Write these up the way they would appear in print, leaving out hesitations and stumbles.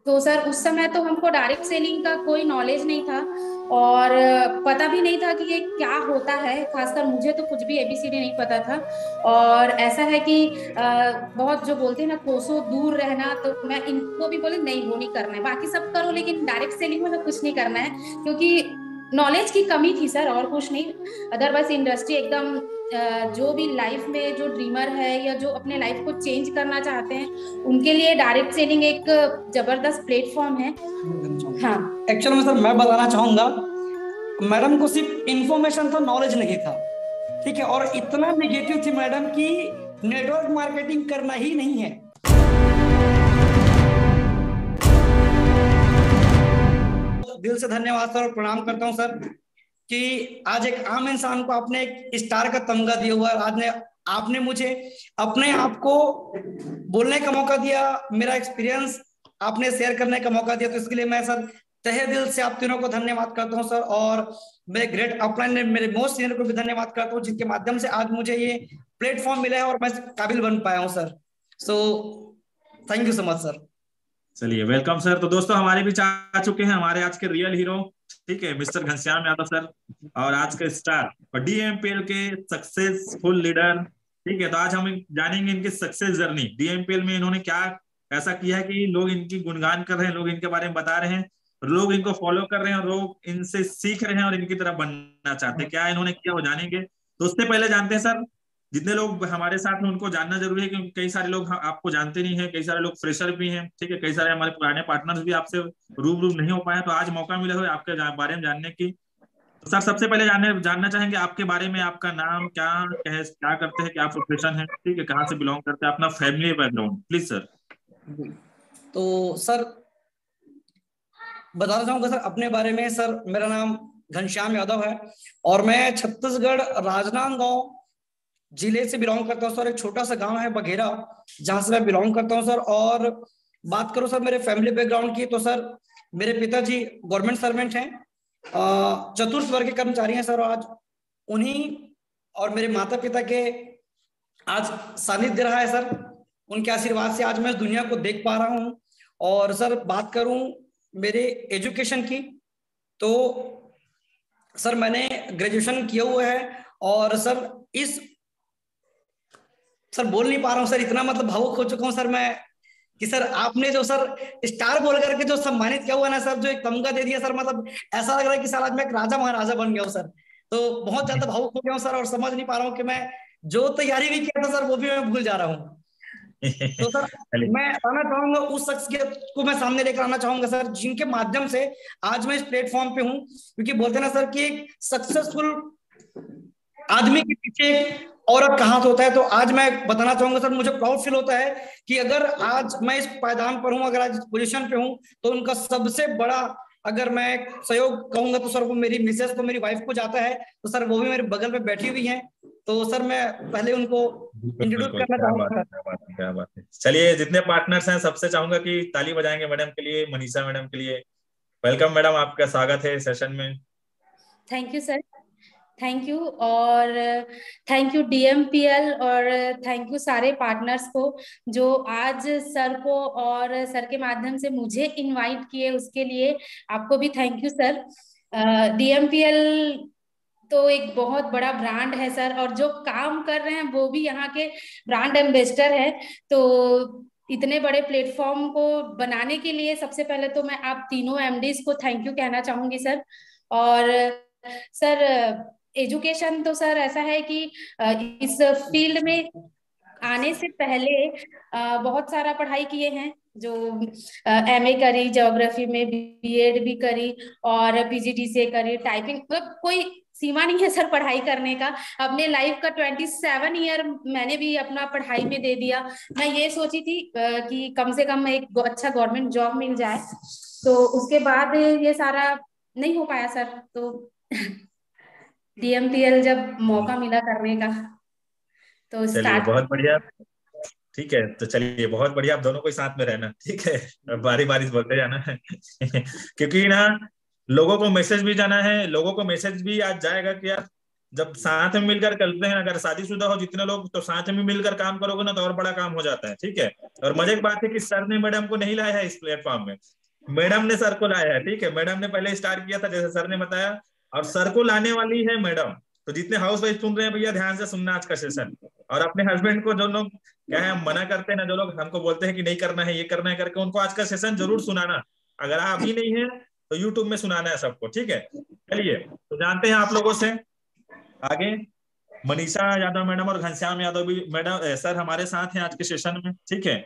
तो सर उस समय तो हमको डायरेक्ट सेलिंग का कोई नॉलेज नहीं था, और पता भी नहीं था कि ये क्या होता है। खासकर मुझे तो कुछ भी एबीसीडी नहीं पता था। और ऐसा है कि बहुत जो बोलते हैं ना कोसों दूर रहना, तो मैं इनको भी बोले नहीं, वो नहीं करना है, बाकी सब करो लेकिन डायरेक्ट सेलिंग में तो कुछ नहीं करना है, क्योंकि नॉलेज की कमी थी सर, और कुछ नहीं। अदरवाइज इंडस्ट्री एकदम जो भी लाइफ में जो ड्रीमर है या जो अपने लाइफ को चेंज करना चाहते हैं, उनके लिए डायरेक्ट सेलिंग एक जबरदस्त प्लेटफॉर्म है। हाँ। एक्चुअल में सर मैं बताना चाहूंगा, मैडम को सिर्फ इंफॉर्मेशन था, नॉलेज नहीं था। ठीक है, और इतना नेगेटिव थी मैडम कि नेटवर्क मार्केटिंग करना ही नहीं है। दिल से धन्यवाद सर और प्रणाम करता हूं सर कि आज एक आम इंसान को आपने एक स्टार का तमगा दिया हुआ है। आज ने आपने मुझे अपने आप को बोलने का मौका दिया, मेरा एक्सपीरियंस आपने शेयर करने का मौका दिया, तो इसके लिए मैं सर तहे दिल से आप तीनों को धन्यवाद करता हूं सर। और मेरे ग्रेट अपलाइन ने मेरे मोस्ट सीनियर को भी धन्यवाद करता हूं, जिनके माध्यम से आज मुझे ये प्लेटफॉर्म मिला है और मैं काबिल बन पाया हूं sir. So thank you so much sir. चलिए, वेलकम सर। तो दोस्तों, हमारे बीच आ चुके हैं हमारे आज के रियल हीरो, ठीक है, मिस्टर घनश्याम यादव सर, और आज के स्टार और डीएमपीएल के सक्सेसफुल लीडर। ठीक है, तो आज हम जानेंगे इनकी सक्सेस जर्नी। डीएमपीएल में इन्होंने क्या ऐसा किया है कि लोग इनकी गुणगान कर रहे हैं, लोग इनके बारे में बता रहे हैं, और लोग इनको फॉलो कर रहे हैं, और लोग इनसे सीख रहे हैं और इनकी तरह बनना चाहते हैं। क्या इन्होंने किया वो जानेंगे। तो उससे पहले जानते हैं सर, जितने लोग हमारे साथ हैं उनको जानना जरूरी है, क्योंकि कई सारे लोग आपको जानते नहीं है, कई सारे लोग फ्रेशर भी हैं, ठीक है, कई सारे हमारे पुराने पार्टनर्स भी आपसे रूबरू नहीं हो पाए, तो आज मौका मिला है आपके बारे में जानने की। तो सर, सबसे पहले जानना चाहेंगे आपके बारे में, आपका नाम क्या करते हैं, क्या प्रोफेशन है, ठीक है, कहाँ से बिलोंग करते हैं, अपना फैमिली बैकग्राउंड प्लीज सर। तो सर बताना चाहूंगा सर अपने बारे में। सर मेरा नाम घनश्याम यादव है और मैं छत्तीसगढ़ राजनांदगांव जिले से बिलोंग करता हूँ सर। एक छोटा सा गांव है बघेरा, जहां से मैं बिलोंग करता हूँ सर। और बात करूँ सर मेरे फैमिली बैकग्राउंड की, तो सर मेरे पिताजी गवर्नमेंट सर्वेंट हैं, चतुर्थ वर्ग के कर्मचारी हैं सर। आज उन्हीं और मेरे माता पिता के आज सानिध्य रहा है सर, उनके आशीर्वाद से आज मैं इस दुनिया को देख पा रहा हूँ। और सर बात करूं मेरे एजुकेशन की, तो सर मैंने ग्रेजुएशन किया हुआ है। और सर सर बोल नहीं पा रहा हूँ सर, इतना मतलब भावुक हो चुका हूँ सर मैं कि सर आपने जो सर स्टार बोल करके जो सम्मानित किया हुआ ना सर, जो एक तमगा दे दिया सर, मतलब ऐसा लग रहा है कि सर आज मैं एक राजा महाराजा बन गया हूँ सर। तो बहुत ज्यादा भावुक हो गया हूँ सर, और समझ नहीं पा रहा हूँ कि मैं जो तैयारी भी किया था सर वो भी मैं भूल जा रहा हूँ। तो सर मैं आना चाहूंगा उस शख्सियत को मैं सामने लेकर आना चाहूंगा सर, जिनके माध्यम से आज मैं इस प्लेटफॉर्म पे हूँ। क्योंकि बोलते ना सर कि एक सक्सेसफुल आदमी के पीछे एक औरत का हाथ होता है। तो आज मैं बताना चाहूंगा सर, मुझे प्राउड फील होता है कि अगर आज मैं इस पायदान पर हूं, अगर आज इस पोजीशन पे हूं, तो उनका सबसे बड़ा अगर मैं सहयोग कहूंगा तो सर वो मेरी मिसेस को, मेरी वाइफ को जाता है। तो सर वो भी मेरे बगल में बैठी हुई हैं, तो सर मैं पहले उनको बिल्कुल इंट्रोड्यूस बिल्कुल, करना क्या बात चाहूंगा। है, क्या बात है, क्या बात है। चलिए, जितने पार्टनर्स हैं सबसे चाहूंगा कि ताली बजाएंगे मैडम के लिए, मनीषा मैडम के लिए। वेलकम मैडम, आपका स्वागत है सेशन में। Thank you sir, thank you. और थैंक यू डीएमपीएल, और थैंक यू सारे पार्टनर्स को जो आज सर को और सर के माध्यम से मुझे इनवाइट किए, उसके लिए आपको भी थैंक यू सर। डीएमपीएल तो एक बहुत बड़ा ब्रांड है सर, और जो काम कर रहे हैं वो भी यहाँ के ब्रांड एम्बेसडर है। तो इतने बड़े प्लेटफॉर्म को बनाने के लिए सबसे पहले तो मैं आप तीनों एमडीज को थैंक यू कहना चाहूंगी सर। और सर एजुकेशन तो सर ऐसा है कि इस फील्ड में आने से पहले बहुत सारा पढ़ाई किए हैं, जो एमए करी ज्योग्राफी में, बीएड भी करी, और पीजीडीसीए करी, टाइपिंग, मतलब कोई सीमा नहीं है सर पढ़ाई करने का। अपने लाइफ का 27 ईयर मैंने भी अपना पढ़ाई में दे दिया। मैं ये सोची थी कि कम से कम एक अच्छा गवर्नमेंट जॉब मिल जाए, तो उसके बाद ये सारा नहीं हो पाया सर। तो डीएमपीएल जब मौका मिला करने का, तो चलिए, स्टार्ट। बहुत बढ़िया। ठीक है, तो चलिए, बहुत बढ़िया, आप दोनों को ही साथ में रहना, ठीक है, बारी बारी बोलते जाना है। क्योंकि ना, लोगों को मैसेज भी जाना है, लोगों को मैसेज भी आज जाएगा कि यार जब साथ में मिलकर करते हैं, अगर शादीशुदा हो जितने लोग तो साथ में मिलकर काम करोगे ना तो और बड़ा काम हो जाता है, ठीक है। और मजे की बात है कि सर ने मैडम को नहीं लाया है इस प्लेटफॉर्म में, मैडम ने सर को लाया है, ठीक है। मैडम ने पहले स्टार्ट किया था जैसे सर ने बताया, और सर को लाने वाली है मैडम। तो जितने हाउस वाइफ सुन रहे हैं भैया ध्यान से सुनना आज का सेशन, और अपने हस्बैंड को जो लोग क्या है मना करते हैं ना, जो लोग हमको बोलते हैं कि नहीं करना है ये करना है करके, उनको आज का सेशन जरूर सुनाना। अगर आप ही नहीं है तो यूट्यूब में सुनाना है सबको, ठीक है। चलिए तो जानते हैं आप लोगों से आगे, मनीषा यादव मैडम और घनश्याम यादव भी मैडम सर हमारे साथ हैं आज के सेशन में, ठीक है।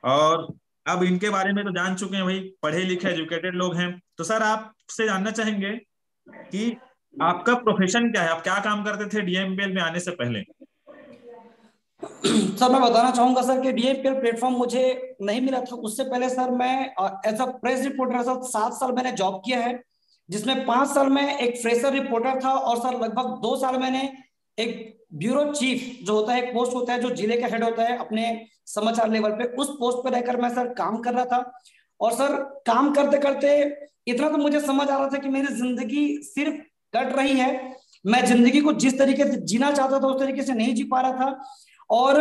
और अब इनके बारे में तो जान चुके हैं, वही पढ़े लिखे एजुकेटेड लोग हैं। तो सर आपसे जानना चाहेंगे कि आपका प्रोफेशन क्या है, आप क्या काम करते थे डीएमपीएल में आने से पहले? सर मैं बताना चाहूंगा सर कि डीएमपीएल प्लेटफॉर्म मुझे नहीं मिला था, उससे पहले सर मैं as a press reporter sir 7 साल मैंने जॉब किया है, जिसमें 5 साल में एक फ्रेशर रिपोर्टर था, और सर लगभग 2 साल मैंने एक ब्यूरो चीफ जो होता है, एक पोस्ट होता है जो जिले का हेड होता है अपने समाचार लेवल पे, उस पोस्ट पे रहकर मैं सर काम कर रहा था। और सर काम करते करते इतना तो मुझे समझ आ रहा था कि मेरी जिंदगी सिर्फ कट रही है, मैं जिंदगी को जिस तरीके से जीना चाहता था उस तरीके से नहीं जी पा रहा था। और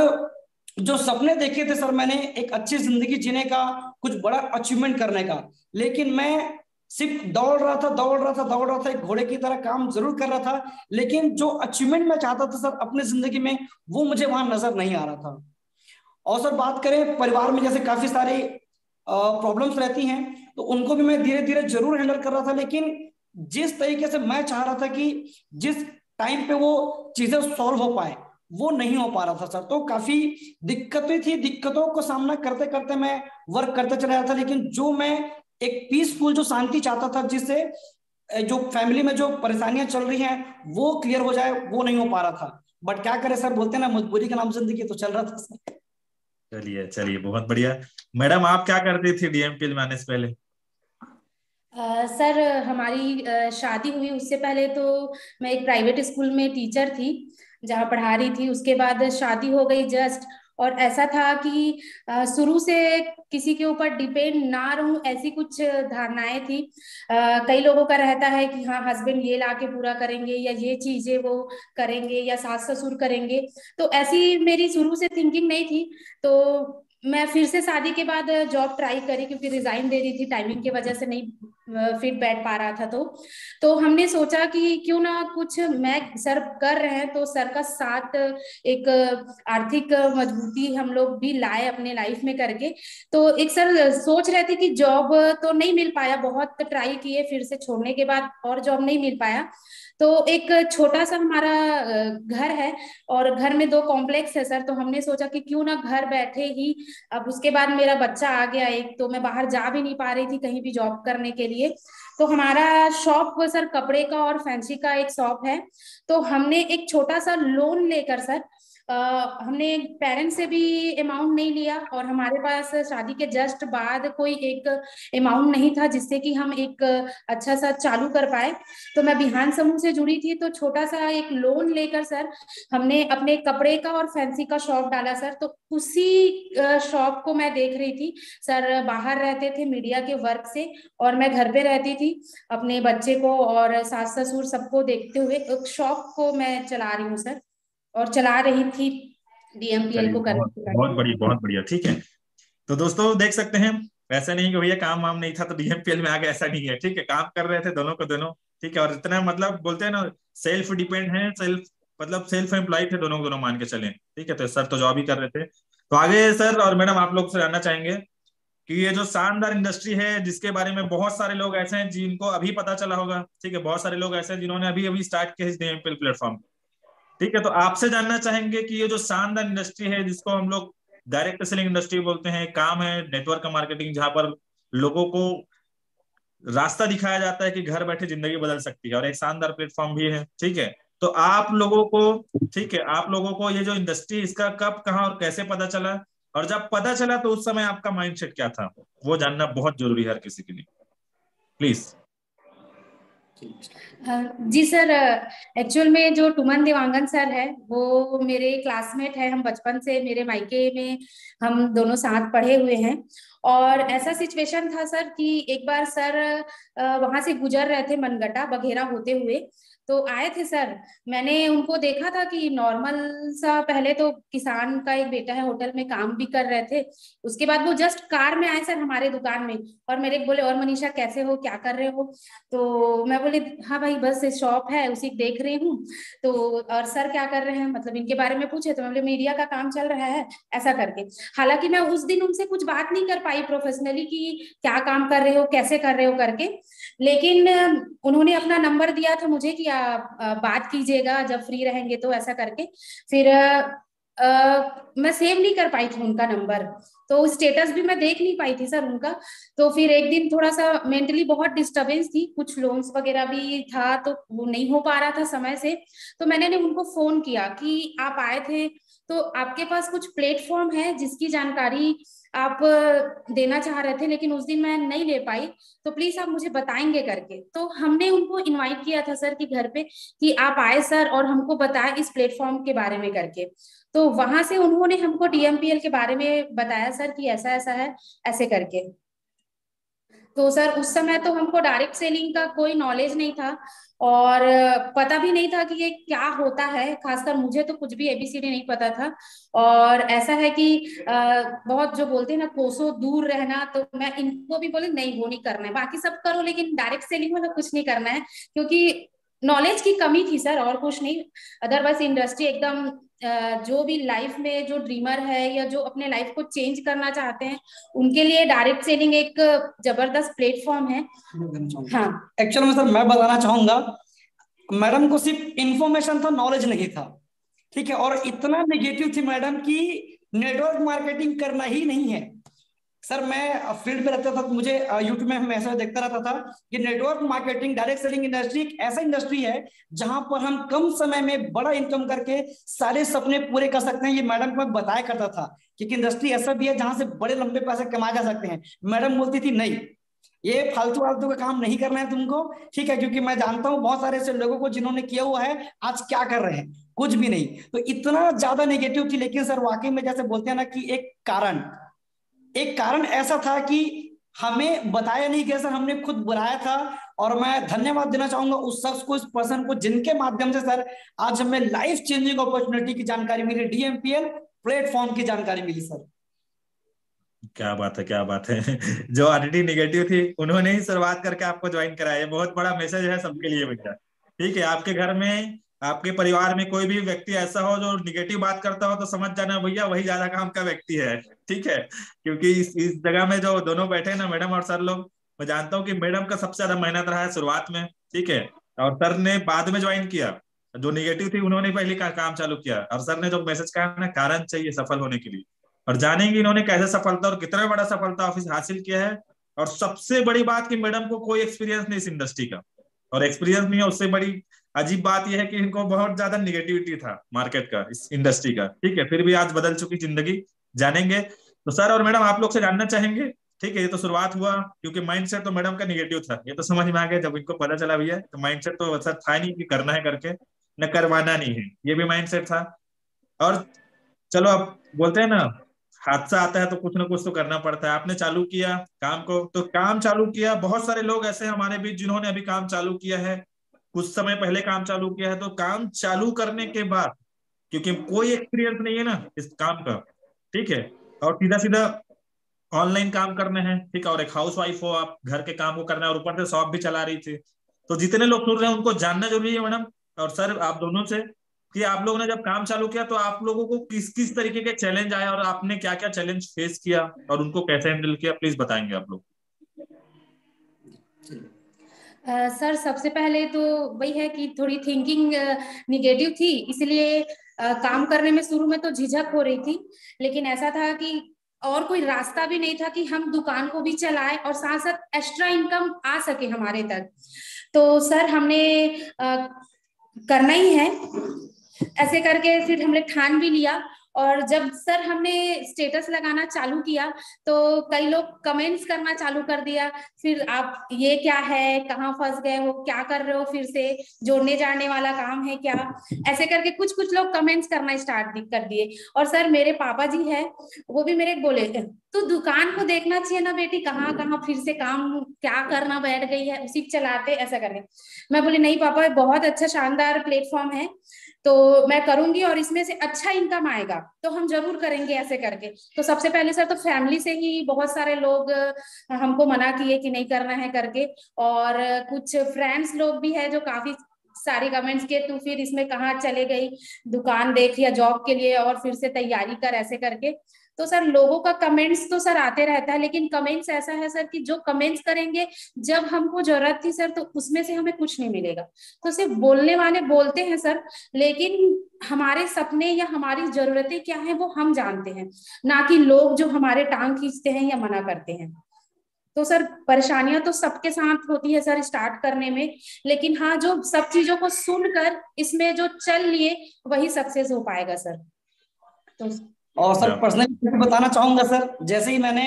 जो सपने देखे थे सर मैंने एक अच्छी जिंदगी जीने का, कुछ बड़ा अचीवमेंट करने का, लेकिन मैं सिर्फ दौड़ रहा था दौड़ रहा था दौड़ रहा था, एक घोड़े की तरह काम जरूर कर रहा था, लेकिन जो अचीवमेंट मैं चाहता था सर अपने जिंदगी में वो मुझे वहां नजर नहीं आ रहा था। और सर बात करें परिवार में जैसे काफी सारी प्रॉब्लम्स रहती हैं, तो उनको भी मैं धीरे धीरे जरूर हैंडल कर रहा था, लेकिन जिस तरीके से मैं चाह रहा था कि जिस टाइम पे वो चीजें सॉल्व हो पाए वो नहीं हो पा रहा था सर। तो काफी दिक्कतें थी, दिक्कतों को सामना करते करते मैं वर्क करते चला रहा था, लेकिन जो मैं एक पीसफुल जो शांति चाहता था, जिससे जो फैमिली में जो परेशानियां चल रही हैं वो क्लियर हो जाए, वो नहीं हो पा रहा था। बट क्या करे सर, बोलते हैं ना मजबूरी का नाम जिंदगी, तो चल रहा था सर। चलिए चलिए बहुत बढ़िया। मैडम आप क्या करती थी डीएमपीएल में आने से पहले? सर हमारी शादी हुई उससे पहले तो मैं एक प्राइवेट स्कूल में टीचर थी जहाँ पढ़ा रही थी। उसके बाद शादी हो गई जस्ट, और ऐसा था कि शुरू से किसी के ऊपर डिपेंड ना रहूं ऐसी कुछ धारणाएं थी। कई लोगों का रहता है कि हाँ हस्बैंड ये ला के पूरा करेंगे या ये चीजें वो करेंगे या सास ससुर करेंगे, तो ऐसी मेरी शुरू से थिंकिंग नहीं थी। तो मैं फिर से शादी के बाद जॉब ट्राई करी, क्योंकि रिजाइन दे रही थी, टाइमिंग की वजह से नहीं फिट बैठ पा रहा था। तो हमने सोचा कि क्यों ना कुछ मैं सर कर रहे हैं तो सर का साथ एक आर्थिक मजबूती हम लोग भी लाए अपने लाइफ में करके। तो एक सर सोच रहे थे कि जॉब तो नहीं मिल पाया, बहुत ट्राई किए, फिर से छोड़ने के बाद और जॉब नहीं मिल पाया। तो एक छोटा सा हमारा घर है और घर में 2 कॉम्प्लेक्स है सर, तो हमने सोचा कि क्यों ना घर बैठे ही, अब उसके बाद मेरा बच्चा आ गया एक, तो मैं बाहर जा भी नहीं पा रही थी कहीं भी जॉब करने के लिए। तो हमारा शॉप सर कपड़े का और फैंसी का एक शॉप है। तो हमने एक छोटा सा लोन लेकर सर, हमने पेरेंट्स से भी अमाउंट नहीं लिया, और हमारे पास शादी के जस्ट बाद कोई एक अमाउंट नहीं था जिससे कि हम एक अच्छा सा चालू कर पाए। तो मैं बिहान समूह से जुड़ी थी, तो छोटा सा एक लोन लेकर सर हमने अपने कपड़े का और फैंसी का शॉप डाला सर। तो उसी शॉप को मैं देख रही थी। सर बाहर रहते थे मीडिया के वर्क से, और मैं घर पे रहती थी अपने बच्चे को और सास ससुर सबको देखते हुए एक शॉप को मैं चला रही हूँ सर, और चला रही थी डीएमपीएल चलिए को बहुत करने। बहुत बढ़िया बहुत बढ़िया, ठीक है। तो दोस्तों देख सकते हैं, ऐसा नहीं कि भैया काम वाम नहीं था तो डीएमपीएल में आ गए, ऐसा नहीं है, ठीक है। काम कर रहे थे दोनों को दोनों, ठीक है। और इतना मतलब बोलते हैं ना सेल्फ डिपेंड है, सेल्फ मतलब सेल्फ एम्प्लॉय थे दोनों को दोनों, मान के चले, ठीक है। तो सर तो जॉब ही कर रहे थे। तो आगे सर और मैडम आप लोग से जानना चाहेंगे कि ये जो शानदार इंडस्ट्री है जिसके बारे में बहुत सारे लोग ऐसे हैं जिनको अभी पता चला होगा, ठीक है, बहुत सारे लोग ऐसे हैं जिन्होंने अभी अभी स्टार्ट किया इस डीएमपीएल प्लेटफॉर्म, ठीक है। तो आपसे जानना चाहेंगे कि ये जो शानदार इंडस्ट्री है जिसको हम लोग डायरेक्ट सेलिंग इंडस्ट्री बोलते हैं, काम है नेटवर्क मार्केटिंग, जहां पर लोगों को रास्ता दिखाया जाता है कि घर बैठे जिंदगी बदल सकती है, और एक शानदार प्लेटफॉर्म भी है, ठीक है। तो आप लोगों को, ठीक है, आप लोगों को ये जो इंडस्ट्री इसका कब कहाँ और कैसे पता चला, और जब पता चला तो उस समय आपका माइंडसेट क्या था, वो जानना बहुत जरूरी है हर किसी के लिए, प्लीज। जी सर, एक्चुअल में जो टुमन देवांगन सर है वो मेरे क्लासमेट है, हम बचपन से मेरे मायके में हम दोनों साथ पढ़े हुए हैं। और ऐसा सिचुएशन था सर कि एक बार सर वहां से गुजर रहे थे मनगटा बघेरा होते हुए, तो आए थे सर। मैंने उनको देखा था कि नॉर्मल सा, पहले तो किसान का एक बेटा है, होटल में काम भी कर रहे थे। उसके बाद वो जस्ट कार में आए सर हमारे दुकान में, और मेरे बोले, और मनीषा कैसे हो, क्या कर रहे हो? तो मैं बोले हाँ भाई बस शॉप है उसी देख रही हूँ। तो और सर क्या कर रहे हैं, मतलब इनके बारे में पूछे, तो मैं बोले मीडिया का काम चल रहा है ऐसा करके। हालांकि मैं उस दिन उनसे कुछ बात नहीं कर पाई प्रोफेशनली कि क्या काम कर रहे हो, कैसे कर रहे हो करके, लेकिन उन्होंने अपना नंबर दिया था मुझे कि आप बात कीजिएगा जब फ्री रहेंगे तो, ऐसा करके। फिर मैं सेव नहीं कर पाई थी उनका नंबर, तो स्टेटस भी मैं देख नहीं पाई थी सर उनका। तो फिर एक दिन थोड़ा सा मेंटली बहुत डिस्टरबेंस थी, कुछ लोन्स वगैरह भी था तो वो नहीं हो पा रहा था समय से। तो मैंने उनको फोन किया कि आप आए थे तो आपके पास कुछ प्लेटफॉर्म है जिसकी जानकारी आप देना चाह रहे थे, लेकिन उस दिन मैं नहीं ले पाई, तो प्लीज आप मुझे बताएंगे करके। तो हमने उनको इनवाइट किया था सर कि घर पे, कि आप आए सर और हमको बताएं इस प्लेटफॉर्म के बारे में करके। तो वहां से उन्होंने हमको डीएमपीएल के बारे में बताया सर कि ऐसा ऐसा है ऐसे करके। तो सर उस समय तो हमको डायरेक्ट सेलिंग का कोई नॉलेज नहीं था, और पता भी नहीं था कि ये क्या होता है, खासकर मुझे तो कुछ भी एबीसीडी नहीं पता था। और ऐसा है कि बहुत जो बोलते हैं ना कोसों दूर रहना, तो मैं इनको भी बोले नहीं वो नहीं करना है, बाकी सब करो लेकिन डायरेक्ट सेलिंग में तो कुछ नहीं करना है, क्योंकि नॉलेज की कमी थी सर और कुछ नहीं। अदरवाइज इंडस्ट्री एकदम जो भी लाइफ में जो ड्रीमर है या जो अपने लाइफ को चेंज करना चाहते हैं, उनके लिए डायरेक्ट सेलिंग एक जबरदस्त प्लेटफॉर्म है। हाँ एक्चुअल में सर मैं बताना चाहूंगा, मैडम को सिर्फ इंफॉर्मेशन था, नॉलेज नहीं था। ठीक है, और इतना नेगेटिव थी मैडम कि नेटवर्क मार्केटिंग करना ही नहीं है। सर मैं फील्ड में रहता था तो मुझे यूट्यूब में मैसेज देखता रहता था कि network marketing direct selling industry एक ऐसा इंडस्ट्री है जहां पर हम कम समय में बड़ा इनकम करके सारे सपने पूरे कर सकते हैं। ये मैडम को मैं बताया करता था कि इंडस्ट्री ऐसा भी है जहां से बड़े लंबे पैसे कमाए जा सकते हैं। मैडम बोलती थी नहीं, ये फालतू फालतू का काम नहीं करना है तुमको, ठीक है, क्योंकि मैं जानता हूं बहुत सारे ऐसे लोगों को जिन्होंने किया हुआ है आज क्या कर रहे हैं, कुछ भी नहीं। तो इतना ज्यादा नेगेटिव थी, लेकिन सर वाकई में जैसे बोलते हैं ना कि एक कारण ऐसा था कि हमें बताया नहीं गया सर, हमने खुद बुलाया था। और मैं धन्यवाद देना चाहूंगा उस शख्स को, इस पर्सन को, जिनके माध्यम से सर आज हमें लाइफ चेंजिंग अपॉर्चुनिटी की जानकारी मिली, डीएमपीएल प्लेटफॉर्म की जानकारी मिली सर। क्या बात है, क्या बात है। जो ऑलरेडी निगेटिव थी उन्होंने ही शुरुआत करके आपको ज्वाइन कराया, ये बहुत बड़ा मैसेज है सबके लिए भैया। ठीक है, आपके घर में, आपके परिवार में कोई भी व्यक्ति ऐसा हो जो निगेटिव बात करता हो तो समझ जाना भैया वही ज्यादा काम का व्यक्ति है। ठीक है, क्योंकि इस जगह में जो दोनों बैठे हैं ना, मैडम और सर लोग, मैं जानता हूँ कि मैडम का सबसे ज्यादा मेहनत रहा है शुरुआत में। ठीक है, और सर ने बाद में ज्वाइन किया, जो निगेटिव थी उन्होंने पहले का काम चालू किया, और सर ने जो मैसेज कहा ना, कारण चाहिए सफल होने के लिए, और जानेंगे इन्होंने कैसे सफलता और कितना बड़ा सफलता ऑफिस हासिल किया है। और सबसे बड़ी बात कि मैडम को कोई एक्सपीरियंस नहीं इस इंडस्ट्री का, और एक्सपीरियंस नहीं है, उससे बड़ी अजीब बात यह है कि इनको बहुत ज्यादा निगेटिविटी था मार्केट का, इस इंडस्ट्री का। ठीक है, फिर भी आज बदल चुकी जिंदगी, जानेंगे। तो सर और मैडम आप लोग से जानना चाहेंगे। ठीक है, ये तो शुरुआत हुआ, क्योंकि माइंडसेट तो मैडम का निगेटिव था, ये तो समझ में आ गया जब इनको पता चला भैया, तो माइंडसेट तो वैसा था नहीं कि करना है करके, न करवाना नहीं है, ये भी माइंडसेट था। और चलो अब बोलते हैं ना, हादसा आता है तो कुछ ना कुछ तो करना पड़ता है। आपने चालू किया काम को, तो काम चालू किया, बहुत सारे लोग ऐसे हैं हमारे बीच जिन्होंने अभी काम चालू किया है, कुछ समय पहले काम चालू किया है, तो काम चालू करने के बाद, क्योंकि कोई एक्सपीरियंस नहीं है ना इस काम का, ठीक है, और सीधा सीधा ऑनलाइन काम करने हैं, ठीक है, और एक हाउस वाइफ हो आप, घर के काम को करना है, और ऊपर से शॉप भी चला रही थी। तो जितने लोग सुन रहे हैं उनको जानना जरूरी है मैडम और सर आप दोनों से, कि आप लोगों ने जब काम चालू किया तो आप लोगों को किस किस तरीके के चैलेंज आए, और आपने क्या क्या चैलेंज फेस किया और उनको कैसे हैंडल किया, प्लीज बताएंगे आप लोग। सर सबसे पहले तो वही है कि थोड़ी थिंकिंग निगेटिव थी, इसलिए काम करने में शुरू में तो झिझक हो रही थी, लेकिन ऐसा था कि और कोई रास्ता भी नहीं था कि हम दुकान को भी चलाएं और साथ साथ एक्स्ट्रा इनकम आ सके हमारे तक। तो सर हमने करना ही है ऐसे करके, फिर हमने ठान भी लिया। और जब सर हमने स्टेटस लगाना चालू किया तो कई लोग कमेंट्स करना चालू कर दिया, फिर आप ये क्या है, कहाँ फंस गए हो, क्या कर रहे हो, फिर से जोड़ने जाने वाला काम है क्या, ऐसे करके कुछ कुछ लोग कमेंट्स करना स्टार्ट कर दिए। और सर मेरे पापा जी है, वो भी मेरे बोले तो दुकान को देखना चाहिए ना बेटी, कहाँ कहाँ फिर से काम क्या करना बैठ गई है, उसी चलाते ऐसा करके। मैं बोली नहीं पापा, बहुत अच्छा शानदार प्लेटफॉर्म है, तो मैं करूंगी और इसमें से अच्छा इनकम आएगा तो हम जरूर करेंगे ऐसे करके। तो सबसे पहले सर तो फैमिली से ही बहुत सारे लोग हमको मना किए कि नहीं करना है करके, और कुछ फ्रेंड्स लोग भी है जो काफी सारी कमेंट्स किए, तू फिर इसमें कहाँ चले गई, दुकान देख या जॉब के लिए और फिर से तैयारी कर ऐसे करके। तो सर लोगों का कमेंट्स तो सर आते रहता है, लेकिन कमेंट्स ऐसा है सर कि जो कमेंट्स करेंगे जब हमको जरूरत थी सर तो उसमें से हमें कुछ नहीं मिलेगा। तो सिर्फ बोलने वाले बोलते हैं सर, लेकिन हमारे सपने या हमारी जरूरतें क्या है वो हम जानते हैं, ना कि लोग जो हमारे टांग खींचते हैं या मना करते हैं। तो सर परेशानियां तो सबके साथ होती है सर स्टार्ट करने में, लेकिन हाँ जो सब चीजों को सुनकर इसमें जो चल लिए वही सक्सेस हो पाएगा सर। तो और सर पर्सनली बताना चाहूंगा सर, जैसे ही मैंने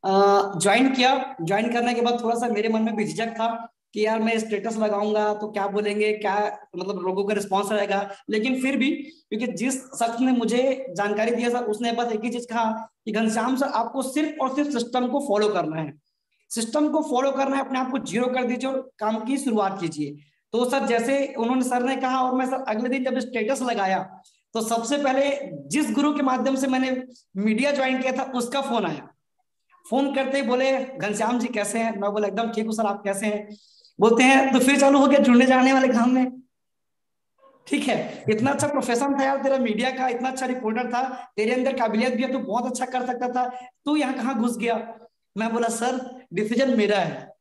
ज्वाइन किया, ज्वाइन करने के बाद थोड़ा सा मेरे मन में भी झिझक था कि यार मैं स्टेटस लगाऊंगा तो क्या बोलेंगे, क्या मतलब लोगों का रिस्पॉन्स रहेगा। लेकिन फिर भी क्योंकि जिस शख्स ने मुझे जानकारी दिया सर, उसने बस एक ही चीज कहा कि घनश्याम सर आपको सिर्फ और सिर्फ सिस्टम को फॉलो करना है, सिस्टम को फॉलो करना है, अपने आप को जीरो कर दीजिए और काम की शुरुआत कीजिए। तो सर जैसे उन्होंने सर ने कहा और मैं सर अगले दिन जब स्टेटस लगाया तो सबसे पहले जिस गुरु के माध्यम से मैंने मीडिया ज्वाइन किया था उसका फोन आया। फोन करते ही बोले घनश्याम जी कैसे हैं, मैं बोला एकदम ठीक हूँ सर, आप कैसे हैं। बोलते हैं तो फिर चालू हो गया जुड़ने जाने वाले काम में। ठीक है, इतना अच्छा प्रोफेशन था यार तेरा मीडिया का, इतना अच्छा रिपोर्टर था, तेरे अंदर काबिलियत भी है, तू बहुत अच्छा कर सकता था, तू यहाँ कहाँ घुस गया। मैं बोला सर डिसीजन मेरा है,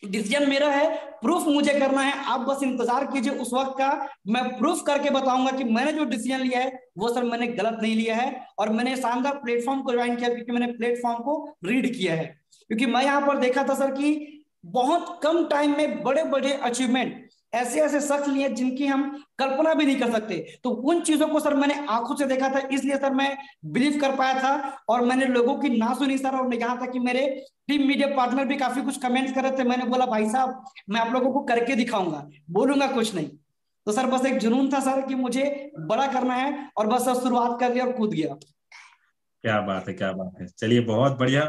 डिसीजन मेरा है, प्रूफ मुझे करना है, आप बस इंतजार कीजिए उस वक्त का, मैं प्रूफ करके बताऊंगा कि मैंने जो डिसीजन लिया है वो सर मैंने गलत नहीं लिया है। और मैंने शानदार प्लेटफॉर्म को ज्वाइन किया क्योंकि मैंने प्लेटफॉर्म को रीड किया है, क्योंकि मैं यहाँ पर देखा था सर कि बहुत कम टाइम में बड़े बड़े अचीवमेंट ऐसे ऐसे शख्स लिए जिनकी हम कल्पना भी नहीं कर सकते। तो उन चीजों को सर मैंने आंखों से देखा था, इसलिए सर मैं बिलीव कर पाया था और मैंने लोगों की ना सुनी सर। और यहाँ तक कि मेरे टीम मीडिया पार्टनर भी काफी कुछ कमेंट्स कर रहे थे, मैंने बोला भाई साहब मैं आप लोगों को करके दिखाऊंगा, बोलूंगा कुछ नहीं। तो सर बस एक जुनून था सर कि मुझे बड़ा करना है और बस सर शुरुआत कर लिया और कूद गया। क्या बात है, क्या बात है, चलिए बहुत बढ़िया।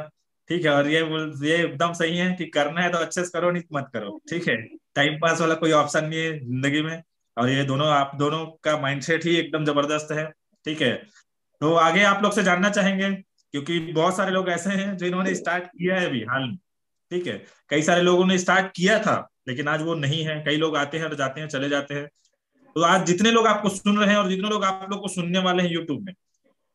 ठीक है, और ये एकदम सही है कि करना है तो अच्छे से करो, नहीं मत करो। ठीक है, टाइम पास वाला कोई ऑप्शन नहीं है जिंदगी में, और ये दोनों आप दोनों का माइंडसेट ही एकदम जबरदस्त है। ठीक है, तो आगे आप लोग से जानना चाहेंगे क्योंकि बहुत सारे लोग ऐसे हैं जो इन्होंने स्टार्ट किया है अभी हाल में। ठीक है, कई सारे लोगों ने स्टार्ट किया था लेकिन आज वो नहीं है, कई लोग आते हैं और जाते हैं, चले जाते हैं। तो आज जितने लोग आपको सुन रहे हैं और जितने लोग आप लोग को सुनने वाले हैं यूट्यूब में,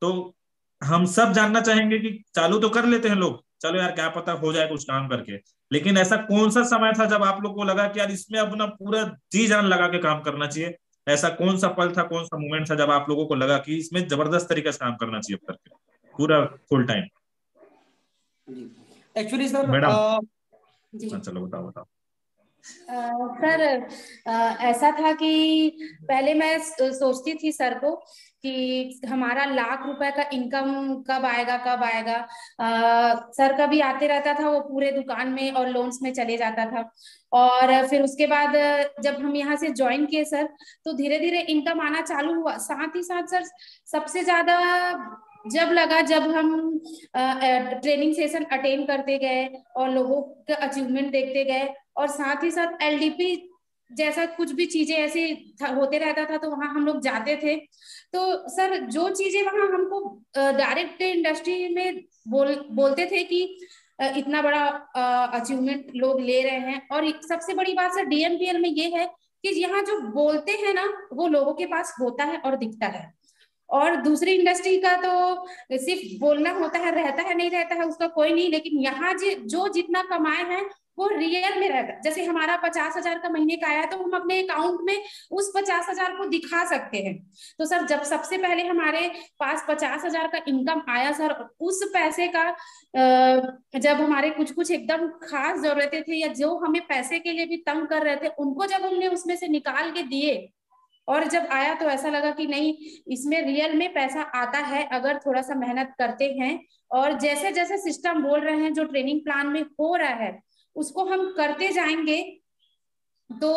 तो हम सब जानना चाहेंगे कि चालू तो कर लेते हैं लोग, चलो यार क्या पता हो जाए कुछ काम करके, लेकिन ऐसा कौन सा समय था जब आप लोग को लगा कि यार इसमें अपना पूरा जी जान लगा के काम करना चाहिए? ऐसा कौन सा पल था, कौन सा मोमेंट था जब आप लोगों को लगा कि इसमें जबरदस्त तरीके से काम करना चाहिए अब करके पूरा full time? Actually sir madam ji चलो बताओ बताओ। सर ऐसा था कि पहले मैं सोचती थी सर को कि हमारा ₹1,00,000 का इनकम कब आएगा कब आएगा। सर का भी आते रहता था, वो पूरे दुकान में और लोन्स में चले जाता था। और फिर उसके बाद जब हम यहाँ से ज्वाइन किए सर तो धीरे धीरे इनकम आना चालू हुआ। साथ ही साथ सर सबसे ज्यादा जब लगा जब हम ट्रेनिंग सेशन अटेंड करते गए और लोगों का अचीवमेंट देखते गए, और साथ ही साथ एलडीपी जैसा कुछ भी चीजें ऐसे होते रहता था तो वहां हम लोग जाते थे। तो सर जो चीजें वहां हमको डायरेक्ट इंडस्ट्री में बोलते थे कि इतना बड़ा अचीवमेंट लोग ले रहे हैं, और सबसे बड़ी बात सर डीएमपीएल में ये है कि यहाँ जो बोलते हैं ना वो लोगों के पास होता है और दिखता है। और दूसरी इंडस्ट्री का तो सिर्फ बोलना होता है, रहता है नहीं रहता है उसका कोई नहीं, लेकिन यहाँ जो जितना कमाए हैं वो रियल में रहता है। जैसे हमारा 50,000 का महीने का आया तो हम अपने अकाउंट में उस 50,000 को दिखा सकते हैं। तो सर जब सबसे पहले हमारे पास 50,000 का इनकम आया सर, उस पैसे का जब हमारे कुछ कुछ एकदम खास जरूरतें थे या जो हमें पैसे के लिए भी तंग कर रहे थे उनको जब हमने उसमें से निकाल के दिए और जब आया तो ऐसा लगा कि नहीं, इसमें रियल में पैसा आता है अगर थोड़ा सा मेहनत करते हैं। और जैसे जैसे सिस्टम बोल रहे हैं जो ट्रेनिंग प्लान में हो रहा है उसको हम करते जाएंगे तो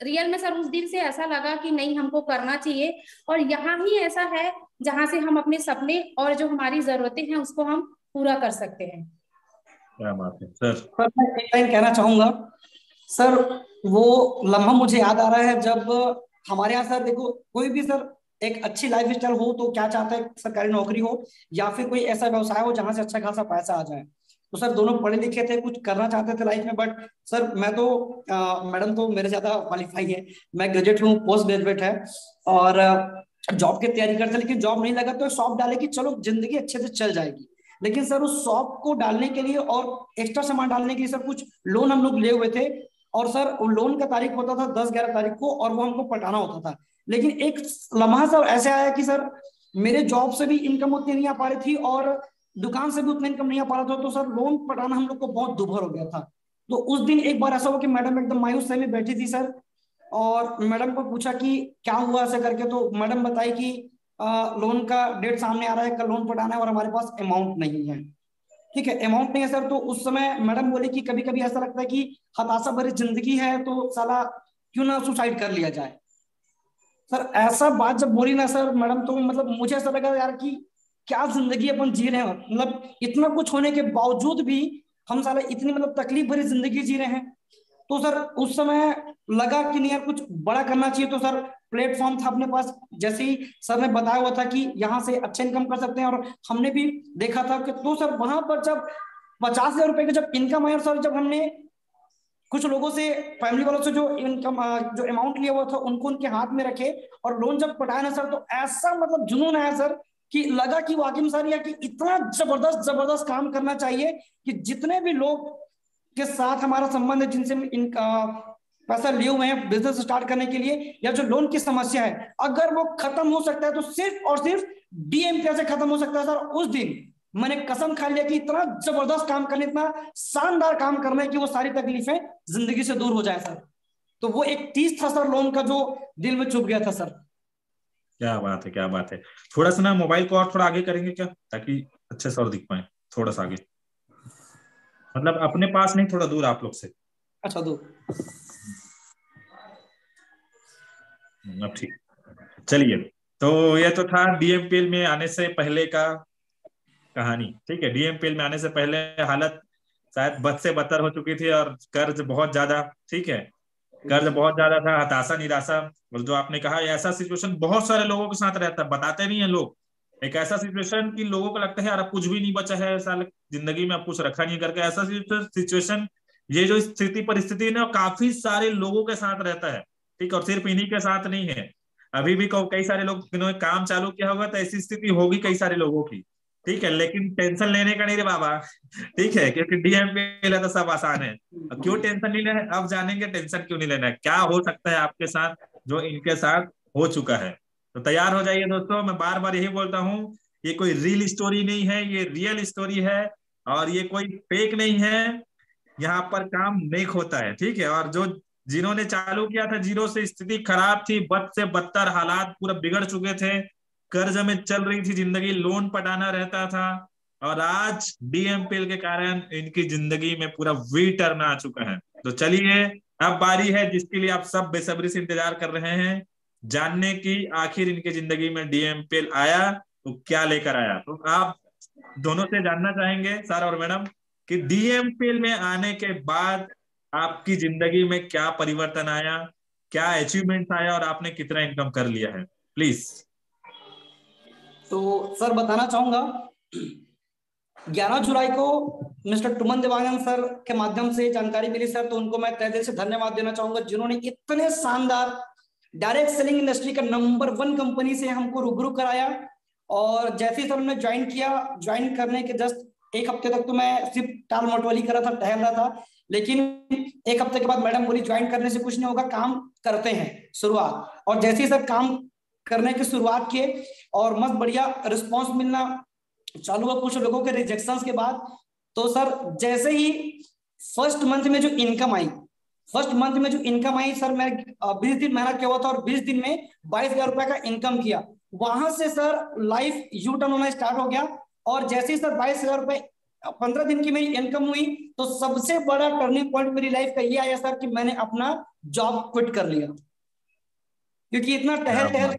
रियल में सर उस दिन से ऐसा लगा कि नहीं हमको करना चाहिए। और यहाँ ही ऐसा है जहां से हम अपने सपने और जो हमारी जरूरतें हैं उसको हम पूरा कर सकते हैं। क्या बात है सर। सर मैं एक लाइन कहना चाहूंगा सर, वो लम्हा मुझे याद आ रहा है जब हमारे यहाँ सर देखो, कोई भी सर एक अच्छी लाइफ स्टाइल हो तो क्या चाहता है, सरकारी नौकरी हो या फिर कोई ऐसा व्यवसाय हो जहां से अच्छा खासा पैसा आ जाए। तो सर दोनों पढ़े लिखे थे, कुछ करना चाहते थे लाइफ में, बट सर मैं तो मैडम तो मेरे ज्यादा क्वालिफाई है, मैं ग्रेजुएट हूँ, पोस्ट ग्रेजुएट है, और जॉब की तैयारी करते, लेकिन जॉब नहीं लगा तो शॉप डाले कि चलो जिंदगी अच्छे से चल जाएगी। लेकिन सर उस शॉप को डालने के लिए और एक्स्ट्रा सामान डालने के लिए सर कुछ लोन हम लोग ले हुए थे, और सर वो लोन का तारीख होता था 10-11 तारीख को, और वो हमको पटाना होता था। लेकिन एक लम्हा सर ऐसे आया कि सर मेरे जॉब से भी इनकम उतनी नहीं आ पा रही थी और दुकान से भी उतना इनकम नहीं आ पा रहा था, तो सर लोन पटाना हम लोग को बहुत दुभर हो गया था। तो उस दिन एक बार ऐसा हुआ कि मैडम एकदम मायूस से में बैठी थी सर, और मैडम को पूछा कि क्या हुआ ऐसे करके, तो मैडम बताई कि लोन का डेट सामने आ रहा है, कल लोन पटाना है और हमारे पास अमाउंट नहीं है। ठीक है, अमाउंट नहीं है सर। तो उस समय मैडम बोले कि कभी कभी ऐसा लगता है कि हताशा भरी जिंदगी है तो साला क्यों ना सुसाइड कर लिया जाए। सर ऐसा बात जब बोली ना सर मैडम, तो मतलब मुझे ऐसा लगा यार कि क्या जिंदगी अपन जी रहे हैं, मतलब इतना कुछ होने के बावजूद भी हम साला इतनी मतलब तकलीफ भरी जिंदगी जी रहे हैं। तो सर उस समय लगा कि नहीं यार कुछ बड़ा करना चाहिए। तो सर प्लेटफॉर्म था अपने पास, जैसे ही सर ने बताया हुआ था कि यहाँ से अच्छा इनकम कर सकते हैं, और हमने भी देखा था कि, तो सर वहां पर जब 50,000 रुपए की जब इनकम आई, और सर जब हमने कुछ लोगों से, फैमिली वालों से जो इनकम जो अमाउंट लिया हुआ था उनको उनके हाथ में रखे और लोन जब पटाया ना सर, तो ऐसा मतलब जुनून आया सर कि लगा कि वाकई में सर यार कि इतना जबरदस्त जबरदस्त काम करना चाहिए कि जितने भी लोग के साथ हमारा संबंध है, जिनसे इनका पैसा लिए हुए हैं बिजनेस स्टार्ट करने के लिए, या जो लोन की समस्या है, अगर वो खत्म हो सकता है तो सिर्फ और सिर्फ डीएमपीएल से खत्म हो सकता है सर। उस दिन मैंने कसम खा लिया कि इतना जबरदस्त काम करने, इतना शानदार काम करना है कि वो सारी तकलीफें जिंदगी से दूर हो जाए सर। तो वो एक चीज था सर लोन का जो दिल में चुभ गया था सर। क्या बात है, क्या बात है। थोड़ा सा ना मोबाइल को और थोड़ा आगे करेंगे क्या, ताकि अच्छे से और दिख पाए, थोड़ा सा आगे, मतलब अपने पास नहीं, थोड़ा दूर आप लोग से। अच्छा दो, अब ठीक। चलिए, तो ये तो था डीएमपीएल में आने से पहले का कहानी। ठीक है, डीएमपीएल में आने से पहले हालत शायद बद से बदतर हो चुकी थी, और कर्ज बहुत ज्यादा। ठीक है, कर्ज बहुत ज्यादा था, हताशा निराशा, और जो आपने कहा ऐसा सिचुएशन बहुत सारे लोगों के साथ रहता है, बताते नहीं है लोग। एक ऐसा सिचुएशन कि लोगों को लगता है यार अब कुछ भी नहीं बचा है, साल जिंदगी में अब कुछ रखा नहीं करके, ऐसा सिचुएशन, ये जो स्थिति परिस्थिति है ना, काफी सारे लोगों के साथ रहता है। ठीक, और सिर्फ इन्हीं के साथ नहीं है, अभी भी कई सारे लोग जिन्होंने काम चालू किया होगा तो ऐसी स्थिति होगी कई सारे लोगों की। ठीक है, लेकिन टेंशन लेने का नहीं रे बाबा। ठीक है, क्योंकि डीएमपीएल है तो सब आसान है। क्यों टेंशन नहीं लेना है, अब जानेंगे टेंशन क्यों नहीं लेना है, क्या हो सकता है आपके साथ जो इनके साथ हो चुका है। तो तैयार हो जाइए दोस्तों, मैं बार बार यही बोलता हूँ, ये कोई रील स्टोरी नहीं है, ये रियल स्टोरी है, और ये कोई फेक नहीं है। यहाँ पर काम नेक होता है। ठीक है, और जो जिन्होंने चालू किया था जीरो से, स्थिति खराब थी, बद से बदतर हालात पूरा बिगड़ चुके थे, कर्ज में चल रही थी जिंदगी, लोन पटाना रहता था, और आज डीएमपीएल के कारण इनकी जिंदगी में पूरा वी टर्न आ चुका है। तो चलिए, अब बारी है जिसके लिए आप सब बेसब्री से इंतजार कर रहे हैं, जानने की आखिर इनके जिंदगी में डीएमपीएल आया तो क्या लेकर आया। तो आप दोनों से जानना चाहेंगे सर और मैडम कि डीएमपीएल में आने के बाद आपकी जिंदगी में क्या परिवर्तन आया, क्या अचीवमेंट आया, और आपने कितना इनकम कर लिया है, प्लीज। तो सर बताना चाहूंगा 11 जुलाई को मिस्टर टुमन देवांगन सर के माध्यम से जानकारी मिली सर, तो उनको मैं तहे दिल से धन्यवाद देना चाहूंगा, जिन्होंने इतने शानदार डायरेक्ट सेलिंग इंडस्ट्री का नंबर 1 कंपनी से हमको रूबरू कराया। और जैसे ही सर हमने ज्वाइन किया, ज्वाइन करने के जस्ट 1 हफ्ते तक तो मैं सिर्फ टाल मटोली कर रहा था, टहल रहा था, लेकिन 1 हफ्ते के बाद मैडम बोली ज्वाइन करने से कुछ नहीं होगा, काम करते हैं शुरुआत। और जैसे ही सर काम करने की शुरुआत किए और मस्त बढ़िया रिस्पॉन्स मिलना चालू हुआ कुछ लोगों के रिजेक्शंस के बाद, तो सर जैसे ही फर्स्ट मंथ में जो इनकम आई सर, मैं 20 दिन मेहनत किया हुआ था और 20 दिन में 22,000 रुपए का इनकम किया। वहां से सर लाइफ यू टर्न होना स्टार्ट हो गया। और जैसे ही सर 22,000 रुपए 15 दिन की मेरी इनकम हुई, तो सबसे बड़ा टर्निंग पॉइंट मेरी लाइफ का ये आया सर कि मैंने अपना जॉब क्विट कर लिया। क्योंकि इतना टहल टहल